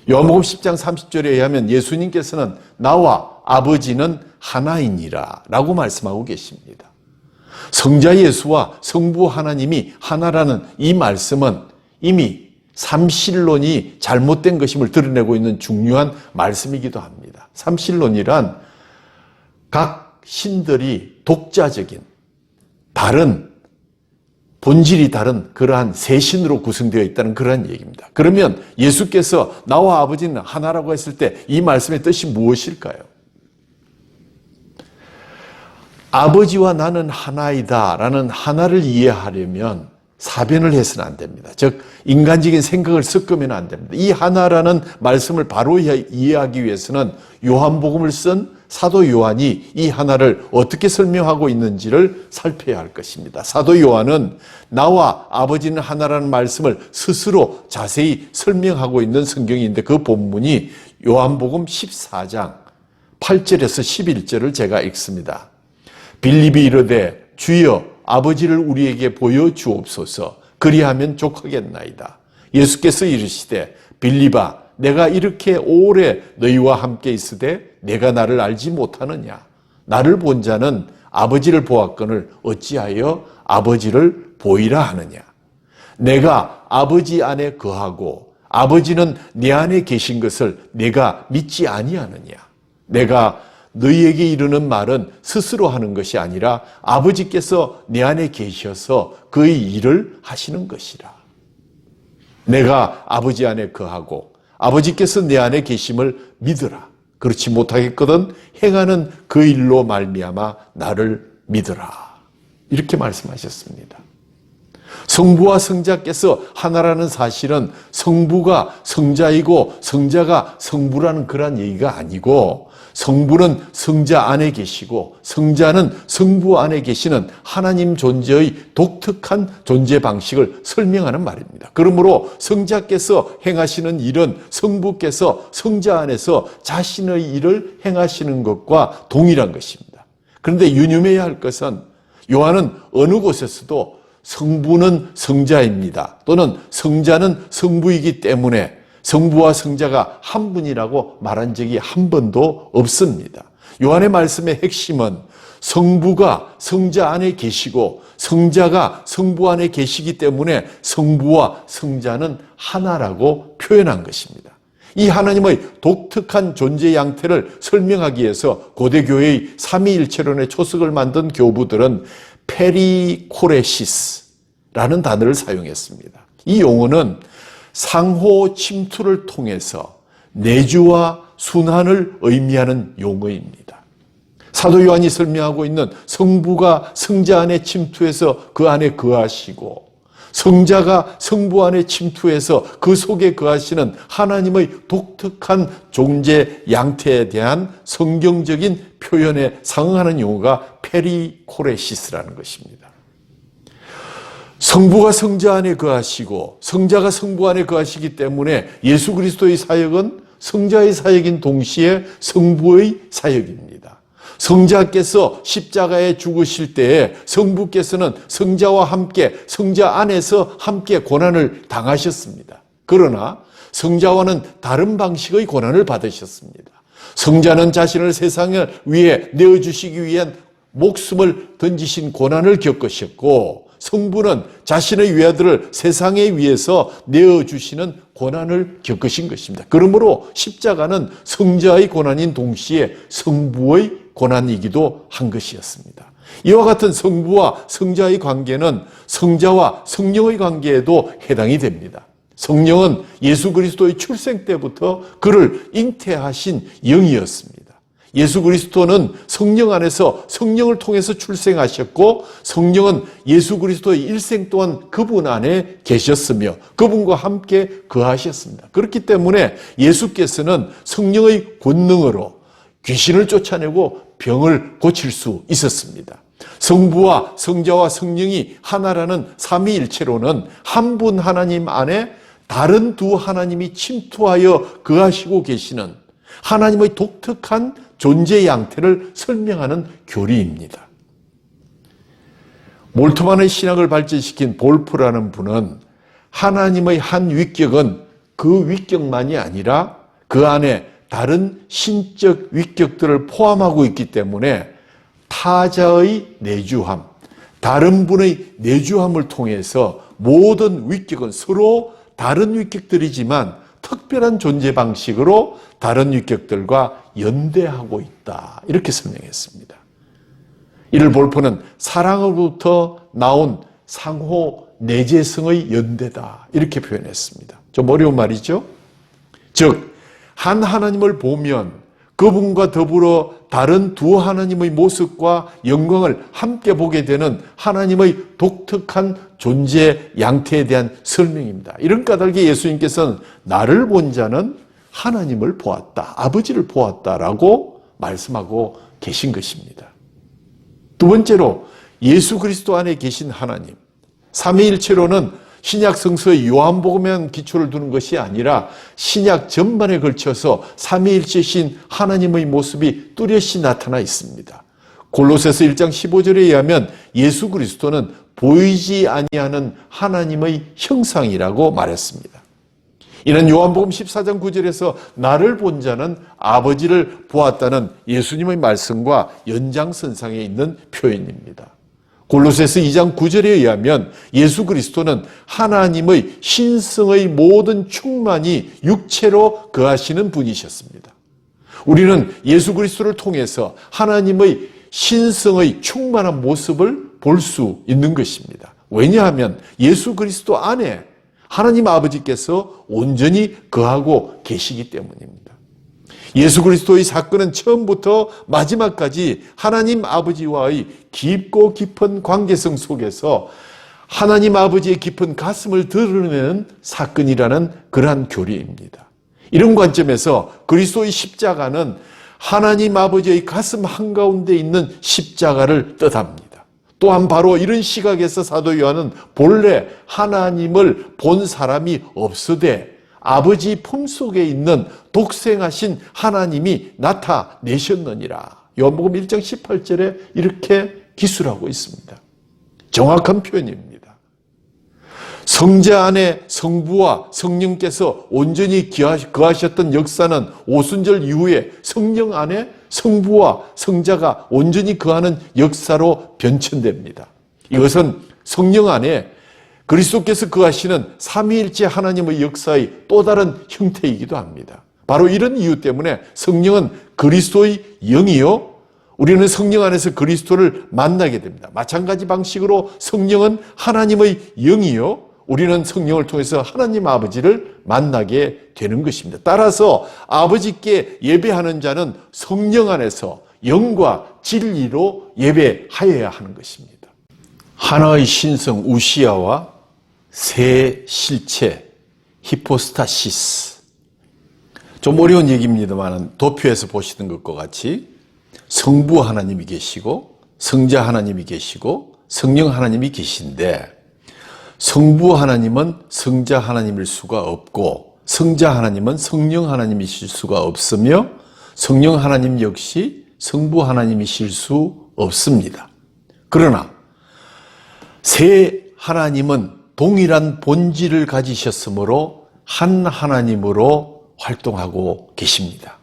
요한복음 10장 30절에 의하면 예수님께서는 나와 아버지는 하나이니라 라고 말씀하고 계십니다. 성자 예수와 성부 하나님이 하나라는 이 말씀은 이미 삼실론이 잘못된 것임을 드러내고 있는 중요한 말씀이기도 합니다. 삼실론이란 각 신들이 독자적인 다른 본질이 다른 그러한 세 신으로 구성되어 있다는 그러한 얘기입니다. 그러면 예수께서 나와 아버지는 하나라고 했을 때 이 말씀의 뜻이 무엇일까요? 아버지와 나는 하나이다 라는 하나를 이해하려면 사변을 해서는 안 됩니다. 즉 인간적인 생각을 섞으면 안 됩니다. 이 하나라는 말씀을 바로 이해하기 위해서는 요한복음을 쓴 사도 요한이 이 하나를 어떻게 설명하고 있는지를 살펴야 할 것입니다. 사도 요한은 나와 아버지는 하나라는 말씀을 스스로 자세히 설명하고 있는 성경인데 그 본문이 요한복음 14장 8절에서 11절을 제가 읽습니다. 빌립이 이르되 주여 아버지를 우리에게 보여 주옵소서 그리하면 족하겠나이다. 예수께서 이르시되 빌립아 내가 이렇게 오래 너희와 함께 있으되 내가 나를 알지 못하느냐. 나를 본 자는 아버지를 보았거늘 어찌하여 아버지를 보이라 하느냐. 내가 아버지 안에 거하고 아버지는 내 안에 계신 것을 내가 믿지 아니하느냐. 내가 너희에게 이르는 말은 스스로 하는 것이 아니라 아버지께서 내 안에 계셔서 그의 일을 하시는 것이라. 내가 아버지 안에 거하고 아버지께서 내 안에 계심을 믿으라. 그렇지 못하겠거든 행하는 그 일로 말미암아 나를 믿으라. 이렇게 말씀하셨습니다. 성부와 성자께서 하나라는 사실은 성부가 성자이고 성자가 성부라는 그런 얘기가 아니고 성부는 성자 안에 계시고 성자는 성부 안에 계시는 하나님 존재의 독특한 존재 방식을 설명하는 말입니다. 그러므로 성자께서 행하시는 일은 성부께서 성자 안에서 자신의 일을 행하시는 것과 동일한 것입니다. 그런데 유념해야 할 것은 요한은 어느 곳에서도 성부는 성자입니다. 또는 성자는 성부이기 때문에 성부와 성자가 한 분이라고 말한 적이 한 번도 없습니다. 요한의 말씀의 핵심은 성부가 성자 안에 계시고 성자가 성부 안에 계시기 때문에 성부와 성자는 하나라고 표현한 것입니다. 이 하나님의 독특한 존재 양태를 설명하기 위해서 고대 교회의 삼위일체론의 초석을 만든 교부들은 페리코레시스라는 단어를 사용했습니다. 이 용어는 상호 침투를 통해서 내주와 순환을 의미하는 용어입니다. 사도 요한이 설명하고 있는 성부가 성자 안에 침투해서 그 안에 거하시고 성자가 성부 안에 침투해서 그 속에 거하시는 하나님의 독특한 존재 양태에 대한 성경적인 표현에 상응하는 용어가 페리코레시스라는 것입니다. 성부가 성자 안에 거하시고 성자가 성부 안에 거하시기 때문에 예수 그리스도의 사역은 성자의 사역인 동시에 성부의 사역입니다. 성자께서 십자가에 죽으실 때에 성부께서는 성자와 함께 성자 안에서 함께 고난을 당하셨습니다. 그러나 성자와는 다른 방식의 고난을 받으셨습니다. 성자는 자신을 세상을 위해 내어주시기 위한 목숨을 던지신 고난을 겪으셨고 성부는 자신의 외아들을 세상에 위해서 내어주시는 고난을 겪으신 것입니다. 그러므로 십자가는 성자의 고난인 동시에 성부의 고난이기도 한 것이었습니다. 이와 같은 성부와 성자의 관계는 성자와 성령의 관계에도 해당이 됩니다. 성령은 예수 그리스도의 출생 때부터 그를 잉태하신 영이었습니다. 예수 그리스도는 성령 안에서 성령을 통해서 출생하셨고 성령은 예수 그리스도의 일생 동안 그분 안에 계셨으며 그분과 함께 거하셨습니다. 그렇기 때문에 예수께서는 성령의 권능으로 귀신을 쫓아내고 병을 고칠 수 있었습니다. 성부와 성자와 성령이 하나라는 삼위일체로는 한 분 하나님 안에 다른 두 하나님이 침투하여 거하시고 계시는 하나님의 독특한 존재 양태를 설명하는 교리입니다. 몰트만의 신학을 발전시킨 볼프라는 분은 하나님의 한 위격은 그 위격만이 아니라 그 안에 다른 신적 위격들을 포함하고 있기 때문에 타자의 내주함, 다른 분의 내주함을 통해서 모든 위격은 서로 다른 위격들이지만 특별한 존재 방식으로 다른 위격들과 연대하고 있다. 이렇게 설명했습니다. 이를 볼프는 사랑으로부터 나온 상호 내재성의 연대다. 이렇게 표현했습니다. 좀 어려운 말이죠. 즉, 한 하나님을 보면 그분과 더불어 다른 두 하나님의 모습과 영광을 함께 보게 되는 하나님의 독특한 존재 양태에 대한 설명입니다. 이런 까닭에 예수님께서는 나를 본 자는 하나님을 보았다, 아버지를 보았다라고 말씀하고 계신 것입니다. 두 번째로 예수 그리스도 안에 계신 하나님, 삼위일체로는 신약 성서의 요한복음에만 기초를 두는 것이 아니라 신약 전반에 걸쳐서 삼위일체신 하나님의 모습이 뚜렷이 나타나 있습니다. 골로새서 1장 15절에 의하면 예수 그리스도는 보이지 아니하는 하나님의 형상이라고 말했습니다. 이는 요한복음 14장 9절에서 나를 본 자는 아버지를 보았다는 예수님의 말씀과 연장선상에 있는 표현입니다. 골로새서 2장 9절에 의하면 예수 그리스도는 하나님의 신성의 모든 충만이 육체로 거하시는 분이셨습니다. 우리는 예수 그리스도를 통해서 하나님의 신성의 충만한 모습을 볼 수 있는 것입니다. 왜냐하면 예수 그리스도 안에 하나님 아버지께서 온전히 거하고 계시기 때문입니다. 예수 그리스도의 사건은 처음부터 마지막까지 하나님 아버지와의 깊고 깊은 관계성 속에서 하나님 아버지의 깊은 가슴을 드러내는 사건이라는 그러한 교리입니다. 이런 관점에서 그리스도의 십자가는 하나님 아버지의 가슴 한가운데 있는 십자가를 뜻합니다. 또한 바로 이런 시각에서 사도 요한은 본래 하나님을 본 사람이 없으되 아버지 품속에 있는 독생하신 하나님이 나타내셨느니라. 요한복음 1장 18절에 이렇게 기술하고 있습니다. 정확한 표현입니다. 성자 안에 성부와 성령께서 온전히 거하셨던 역사는 오순절 이후에 성령 안에 성부와 성자가 온전히 거하는 역사로 변천됩니다. 이것은 성령 안에 그리스도께서 거하시는 삼위일체 하나님의 역사의 또 다른 형태이기도 합니다. 바로 이런 이유 때문에 성령은 그리스도의 영이요, 우리는 성령 안에서 그리스도를 만나게 됩니다. 마찬가지 방식으로 성령은 하나님의 영이요, 우리는 성령을 통해서 하나님 아버지를 만나게 되는 것입니다. 따라서 아버지께 예배하는 자는 성령 안에서 영과 진리로 예배하여야 하는 것입니다. 하나의 신성 우시아와 세 실체 히포스타시스, 좀 어려운 얘기입니다만 도표에서 보시는 것과 같이 성부 하나님이 계시고 성자 하나님이 계시고 성령 하나님이 계신데, 성부 하나님은 성자 하나님일 수가 없고 성자 하나님은 성령 하나님이실 수가 없으며 성령 하나님 역시 성부 하나님이실 수 없습니다. 그러나 세 하나님은 동일한 본질을 가지셨으므로 한 하나님으로 활동하고 계십니다.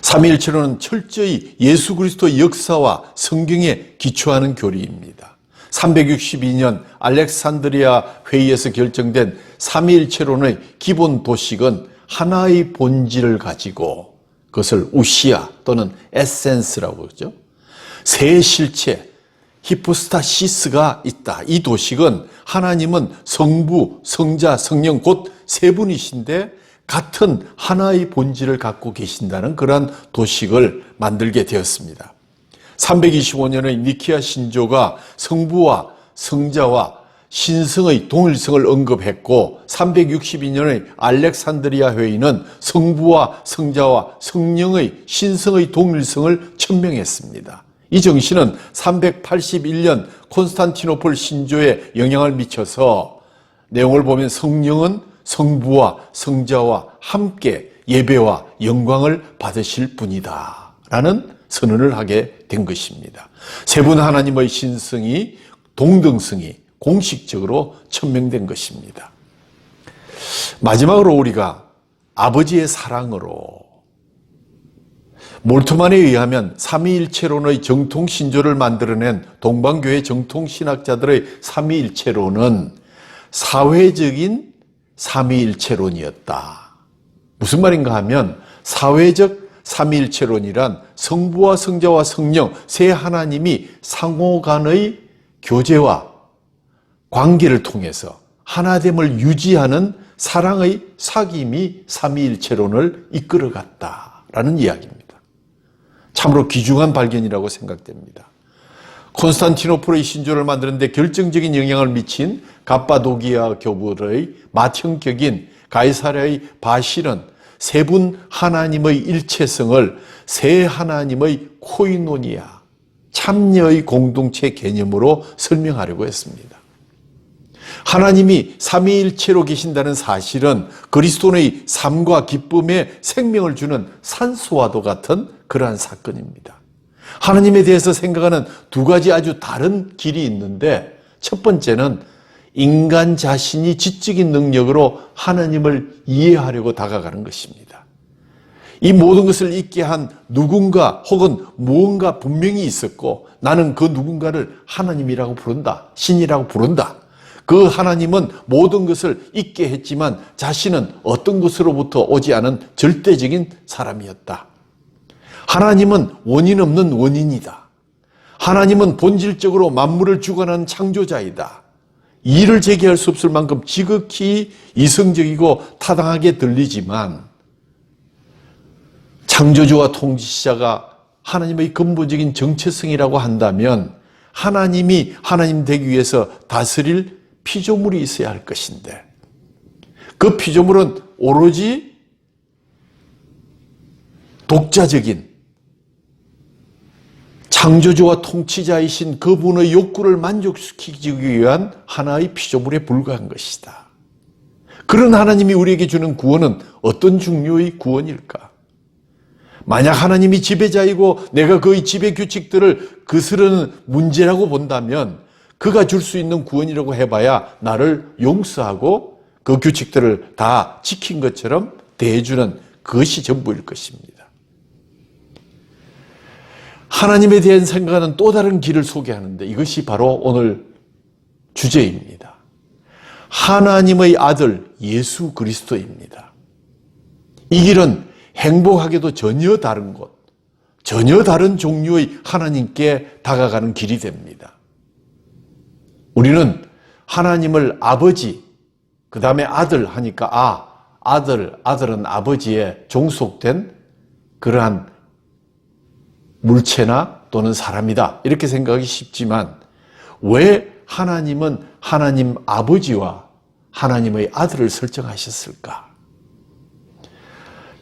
삼위일체로는 철저히 예수 그리스도의 역사와 성경에 기초하는 교리입니다. 362년 알렉산드리아 회의에서 결정된 삼위일체론의 기본 도식은 하나의 본질을 가지고 그것을 우시아 또는 에센스라고 그러죠. 세 실체 히포스타시스가 있다. 이 도식은 하나님은 성부, 성자, 성령 곧 세 분이신데 같은 하나의 본질을 갖고 계신다는 그러한 도식을 만들게 되었습니다. 325년의 니케아 신조가 성부와 성자와 신성의 동일성을 언급했고 362년의 알렉산드리아 회의는 성부와 성자와 성령의 신성의 동일성을 천명했습니다. 이 정신은 381년 콘스탄티노플 신조에 영향을 미쳐서 내용을 보면 성령은 성부와 성자와 함께 예배와 영광을 받으실 분이다 라는 선언을 하게 된 것입니다. 세 분 하나님의 신성이, 동등성이 공식적으로 천명된 것입니다. 마지막으로 우리가 아버지의 사랑으로, 몰트만에 의하면 삼위일체론의 정통신조를 만들어낸 동방교회 정통신학자들의 삼위일체론은 사회적인 삼위일체론이었다. 무슨 말인가 하면 사회적 삼위일체론이란 성부와 성자와 성령 세 하나님이 상호간의 교제와 관계를 통해서 하나됨을 유지하는 사랑의 사귐이 삼위일체론을 이끌어갔다라는 이야기입니다. 참으로 귀중한 발견이라고 생각됩니다. 콘스탄티노플의 신조를 만드는데 결정적인 영향을 미친 갑바도기아 교부의 맏형격인 가이사랴의 바실은 세 분 하나님의 일체성을 세 하나님의 코이노니아, 참여의 공동체 개념으로 설명하려고 했습니다. 하나님이 삼위일체로 계신다는 사실은 그리스도의 삶과 기쁨에 생명을 주는 산소와도 같은 그러한 사건입니다. 하나님에 대해서 생각하는 두 가지 아주 다른 길이 있는데, 첫 번째는 인간 자신이 지적인 능력으로 하나님을 이해하려고 다가가는 것입니다. 이 모든 것을 있게 한 누군가 혹은 무언가 분명히 있었고, 나는 그 누군가를 하나님이라고 부른다, 신이라고 부른다. 그 하나님은 모든 것을 있게 했지만 자신은 어떤 것으로부터 오지 않은 절대적인 사람이었다. 하나님은 원인 없는 원인이다. 하나님은 본질적으로 만물을 주관하는 창조자이다. 이의를 제기할 수 없을 만큼 지극히 이성적이고 타당하게 들리지만, 창조주와 통치자가 하나님의 근본적인 정체성이라고 한다면 하나님이 하나님 되기 위해서 다스릴 피조물이 있어야 할 것인데, 그 피조물은 오로지 독자적인 창조주와 통치자이신 그분의 욕구를 만족시키기 위한 하나의 피조물에 불과한 것이다. 그런 하나님이 우리에게 주는 구원은 어떤 종류의 구원일까? 만약 하나님이 지배자이고 내가 그의 지배 규칙들을 거스르는 문제라고 본다면 그가 줄 수 있는 구원이라고 해봐야 나를 용서하고 그 규칙들을 다 지킨 것처럼 대해주는 그것이 전부일 것입니다. 하나님에 대한 생각하는 또 다른 길을 소개하는데, 이것이 바로 오늘 주제입니다. 하나님의 아들 예수 그리스도입니다. 이 길은 행복하게도 전혀 다른 곳, 전혀 다른 종류의 하나님께 다가가는 길이 됩니다. 우리는 하나님을 아버지, 그 다음에 아들 하니까 아들은 아버지에 종속된 그러한 물체나 또는 사람이다, 이렇게 생각하기 쉽지만, 왜 하나님은 하나님 아버지와 하나님의 아들을 설정하셨을까?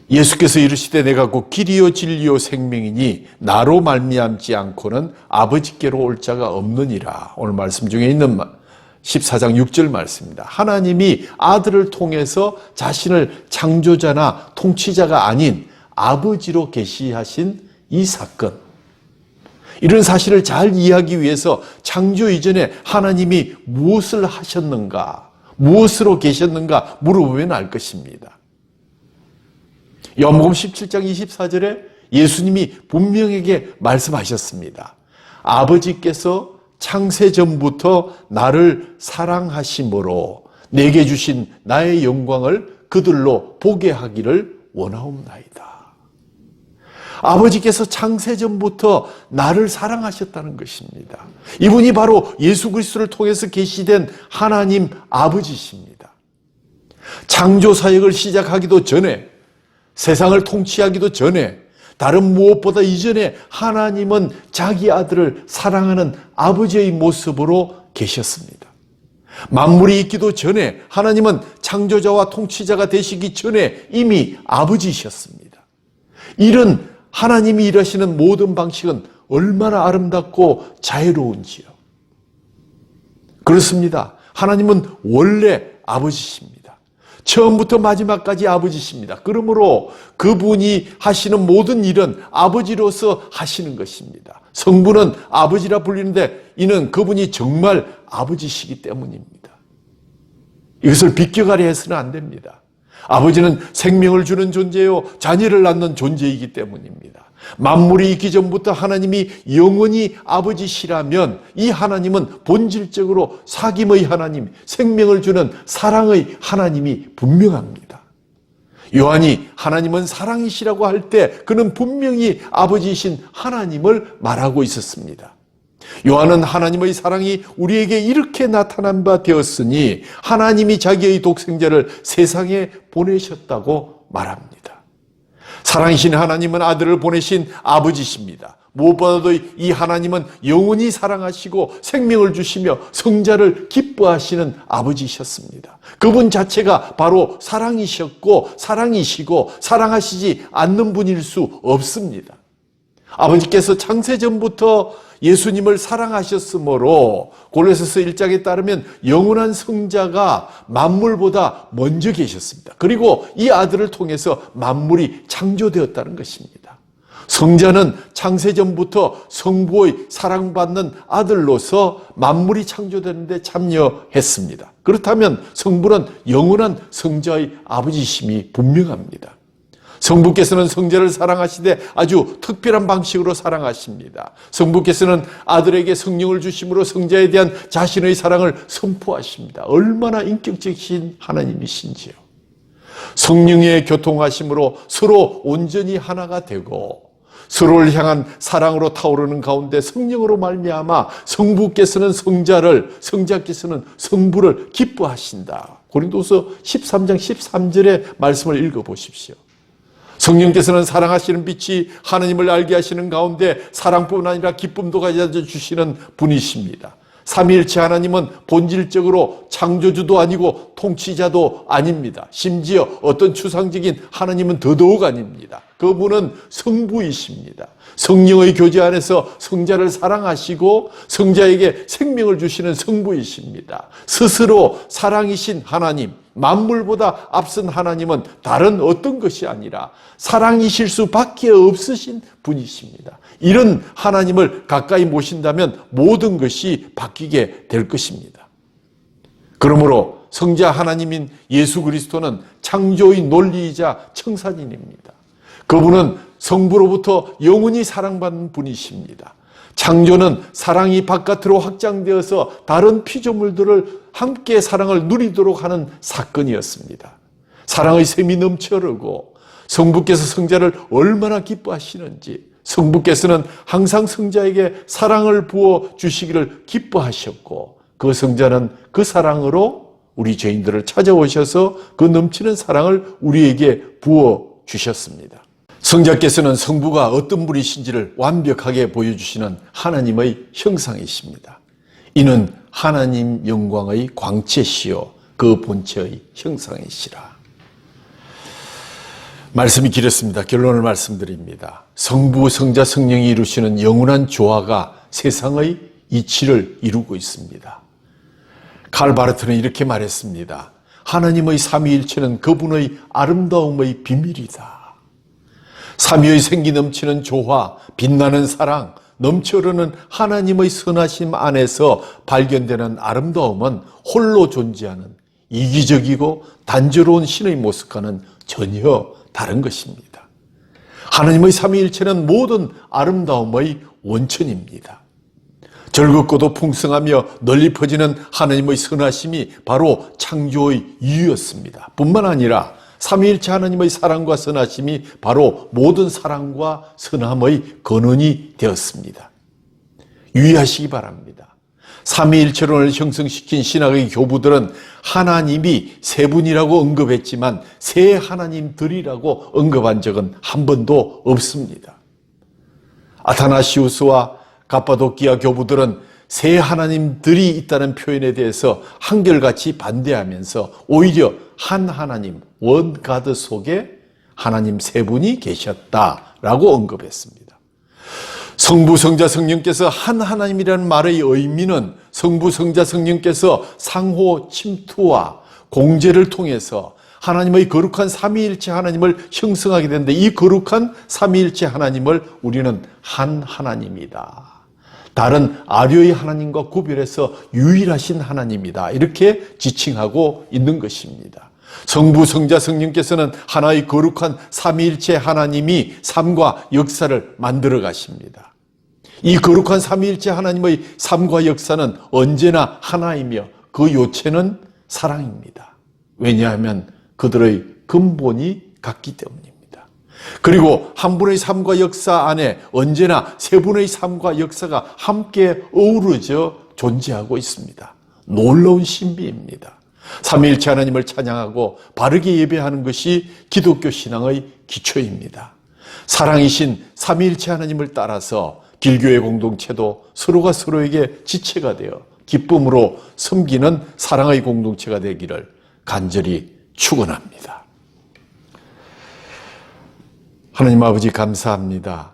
예수께서 이르시되 내가 곧 길이요 진리요 생명이니 나로 말미암지 않고는 아버지께로 올 자가 없느니라. 오늘 말씀 중에 있는 14장 6절 말씀입니다. 하나님이 아들을 통해서 자신을 창조자나 통치자가 아닌 아버지로 계시하신 이 사건, 이런 사실을 잘 이해하기 위해서 창조 이전에 하나님이 무엇을 하셨는가, 무엇으로 계셨는가 물어보면 알 것입니다. 요한복음 17장 24절에 예수님이 분명하게 말씀하셨습니다. 아버지께서 창세 전부터 나를 사랑하심으로 내게 주신 나의 영광을 그들로 보게 하기를 원하옵나이다. 아버지께서 창세 전부터 나를 사랑하셨다는 것입니다. 이분이 바로 예수 그리스도를 통해서 계시된 하나님 아버지십니다. 창조 사역을 시작하기도 전에, 세상을 통치하기도 전에, 다른 무엇보다 이전에 하나님은 자기 아들을 사랑하는 아버지의 모습으로 계셨습니다. 만물이 있기도 전에, 하나님은 창조자와 통치자가 되시기 전에 이미 아버지셨습니다. 이런 하나님이 일하시는 모든 방식은 얼마나 아름답고 자유로운지요. 그렇습니다. 하나님은 원래 아버지십니다. 처음부터 마지막까지 아버지십니다. 그러므로 그분이 하시는 모든 일은 아버지로서 하시는 것입니다. 성부는 아버지라 불리는데 이는 그분이 정말 아버지시기 때문입니다. 이것을 비껴가려 해서는 안 됩니다. 아버지는 생명을 주는 존재요, 자녀를 낳는 존재이기 때문입니다. 만물이 있기 전부터 하나님이 영원히 아버지시라면 이 하나님은 본질적으로 사귐의 하나님, 생명을 주는 사랑의 하나님이 분명합니다. 요한이 하나님은 사랑이시라고 할 때 그는 분명히 아버지이신 하나님을 말하고 있었습니다. 요한은 하나님의 사랑이 우리에게 이렇게 나타난 바 되었으니 하나님이 자기의 독생자를 세상에 보내셨다고 말합니다. 사랑이신 하나님은 아들을 보내신 아버지십니다. 무엇보다도 이 하나님은 영원히 사랑하시고 생명을 주시며 성자를 기뻐하시는 아버지셨습니다. 그분 자체가 바로 사랑이셨고 사랑이시고 사랑하시지 않는 분일 수 없습니다. 아버지께서 창세전부터 예수님을 사랑하셨으므로 골로새서 1장에 따르면 영원한 성자가 만물보다 먼저 계셨습니다. 그리고 이 아들을 통해서 만물이 창조되었다는 것입니다. 성자는 창세전부터 성부의 사랑받는 아들로서 만물이 창조되는데 참여했습니다. 그렇다면 성부는 영원한 성자의 아버지심이 분명합니다. 성부께서는 성자를 사랑하시되 아주 특별한 방식으로 사랑하십니다. 성부께서는 아들에게 성령을 주심으로 성자에 대한 자신의 사랑을 선포하십니다. 얼마나 인격적이신 하나님이신지요. 성령의 교통하심으로 서로 온전히 하나가 되고 서로를 향한 사랑으로 타오르는 가운데 성령으로 말미암아 성부께서는 성자를, 성자께서는 성부를 기뻐하신다. 고린도서 13장 13절의 말씀을 읽어보십시오. 성령께서는 사랑하시는 빛이 하나님을 알게 하시는 가운데 사랑뿐 아니라 기쁨도 가져주시는 분이십니다. 삼위일체 하나님은 본질적으로 창조주도 아니고 통치자도 아닙니다. 심지어 어떤 추상적인 하나님은 더더욱 아닙니다. 그분은 성부이십니다. 성령의 교제 안에서 성자를 사랑하시고 성자에게 생명을 주시는 성부이십니다. 스스로 사랑이신 하나님, 만물보다 앞선 하나님은 다른 어떤 것이 아니라 사랑이실 수밖에 없으신 분이십니다. 이런 하나님을 가까이 모신다면 모든 것이 바뀌게 될 것입니다. 그러므로 성자 하나님인 예수 그리스도는 창조의 논리이자 청산인입니다. 그분은 성부로부터 영원히 사랑받는 분이십니다. 창조는 사랑이 바깥으로 확장되어서 다른 피조물들을 함께 사랑을 누리도록 하는 사건이었습니다. 사랑의 샘이 넘쳐 흐르고 성부께서 성자를 얼마나 기뻐하시는지 성부께서는 항상 성자에게 사랑을 부어 주시기를 기뻐하셨고 그 성자는 그 사랑으로 우리 죄인들을 찾아오셔서 그 넘치는 사랑을 우리에게 부어 주셨습니다. 성자께서는 성부가 어떤 분이신지를 완벽하게 보여주시는 하나님의 형상이십니다. 이는 하나님 영광의 광채시요 그 본체의 형상이시라. 말씀이 길었습니다. 결론을 말씀드립니다. 성부, 성자, 성령이 이루시는 영원한 조화가 세상의 이치를 이루고 있습니다. 칼 바르트는 이렇게 말했습니다. 하나님의 삼위일체는 그분의 아름다움의 비밀이다. 삼위의 생기 넘치는 조화, 빛나는 사랑, 넘쳐 흐르는 하나님의 선하심 안에서 발견되는 아름다움은 홀로 존재하는 이기적이고 단조로운 신의 모습과는 전혀 다른 것입니다. 하나님의 삼위일체는 모든 아름다움의 원천입니다. 즐겁고도 풍성하며 널리 퍼지는 하나님의 선하심이 바로 창조의 이유였습니다. 뿐만 아니라 삼위일체 하나님의 사랑과 선하심이 바로 모든 사랑과 선함의 근원이 되었습니다. 유의하시기 바랍니다. 삼위일체론을 형성시킨 신학의 교부들은 하나님이 세 분이라고 언급했지만 세 하나님들이라고 언급한 적은 한 번도 없습니다. 아타나시우스와 갑바도키아 교부들은 세 하나님들이 있다는 표현에 대해서 한결같이 반대하면서 오히려 한 하나님, 원 가드 속에 하나님 세 분이 계셨다라고 언급했습니다. 성부, 성자, 성령께서 한 하나님이라는 말의 의미는 성부, 성자, 성령께서 상호 침투와 공제를 통해서 하나님의 거룩한 삼위일체 하나님을 형성하게 되는데 이 거룩한 삼위일체 하나님을 우리는 한 하나님이다. 다른 아류의 하나님과 구별해서 유일하신 하나님이다. 이렇게 지칭하고 있는 것입니다. 성부, 성자, 성령께서는 하나의 거룩한 삼위일체 하나님이 삶과 역사를 만들어 가십니다. 이 거룩한 삼위일체 하나님의 삶과 역사는 언제나 하나이며 그 요체는 사랑입니다. 왜냐하면 그들의 근본이 같기 때문입니다. 그리고 한 분의 삶과 역사 안에 언제나 세 분의 삶과 역사가 함께 어우러져 존재하고 있습니다. 놀라운 신비입니다. 삼위일체 하나님을 찬양하고 바르게 예배하는 것이 기독교 신앙의 기초입니다. 사랑이신 삼위일체 하나님을 따라서 길교회 공동체도 서로가 서로에게 지체가 되어 기쁨으로 섬기는 사랑의 공동체가 되기를 간절히 축원합니다. 하나님 아버지 감사합니다.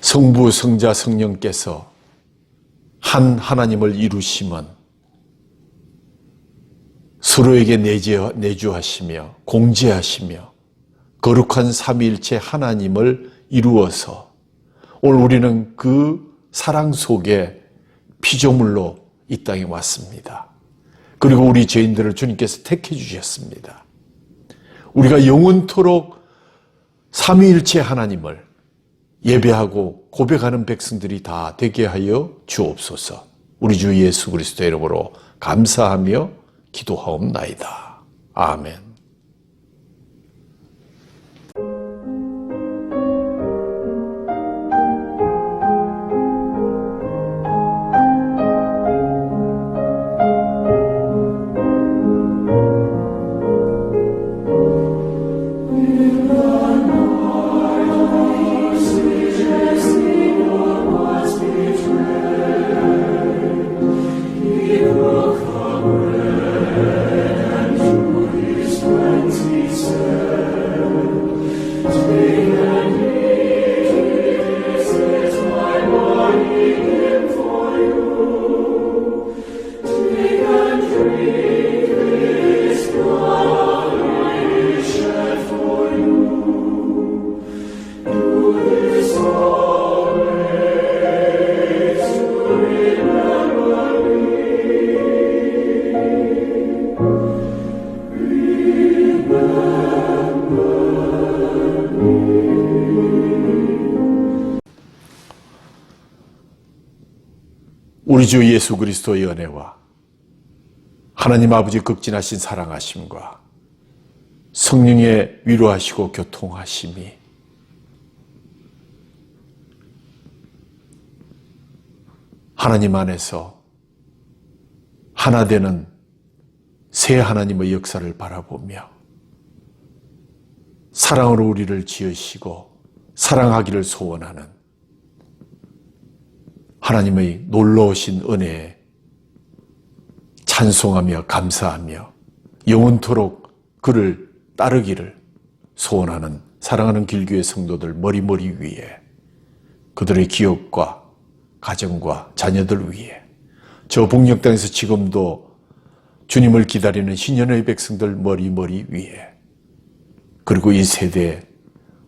성부, 성자, 성령께서 한 하나님을 이루심은 서로에게 내주하시며 공제하시며 거룩한 삼위일체 하나님을 이루어서 오늘 우리는 그 사랑 속에 피조물로 이 땅에 왔습니다. 그리고 우리 죄인들을 주님께서 택해 주셨습니다. 우리가 영원토록 삼위일체 하나님을 예배하고 고백하는 백성들이 다 되게 하여 주옵소서. 우리 주 예수 그리스도의 이름으로 감사하며 기도하옵나이다. 아멘. 우리 주 예수 그리스도의 은혜와 하나님 아버지 극진하신 사랑하심과 성령의 위로하시고 교통하심이 하나님 안에서 하나 되는 새 하나님의 역사를 바라보며 사랑으로 우리를 지으시고 사랑하기를 소원하는 하나님의 놀라우신 은혜에 찬송하며 감사하며 영원토록 그를 따르기를 소원하는 사랑하는 길교회 성도들 머리머리 위에 그들의 기업과 가정과 자녀들 위에 저 복역 땅에서 지금도 주님을 기다리는 신년의 백성들 머리머리 위에 그리고 이 세대에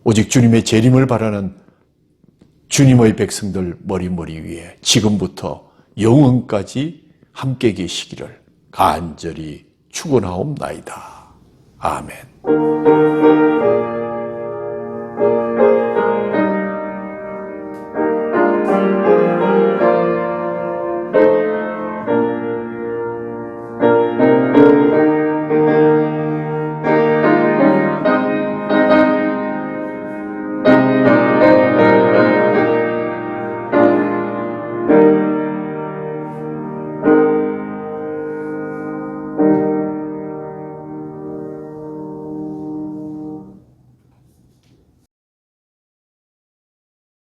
오직 주님의 재림을 바라는 주님의 백성들 머리머리 위에 지금부터 영원까지 함께 계시기를 간절히 축원하옵나이다. 아멘.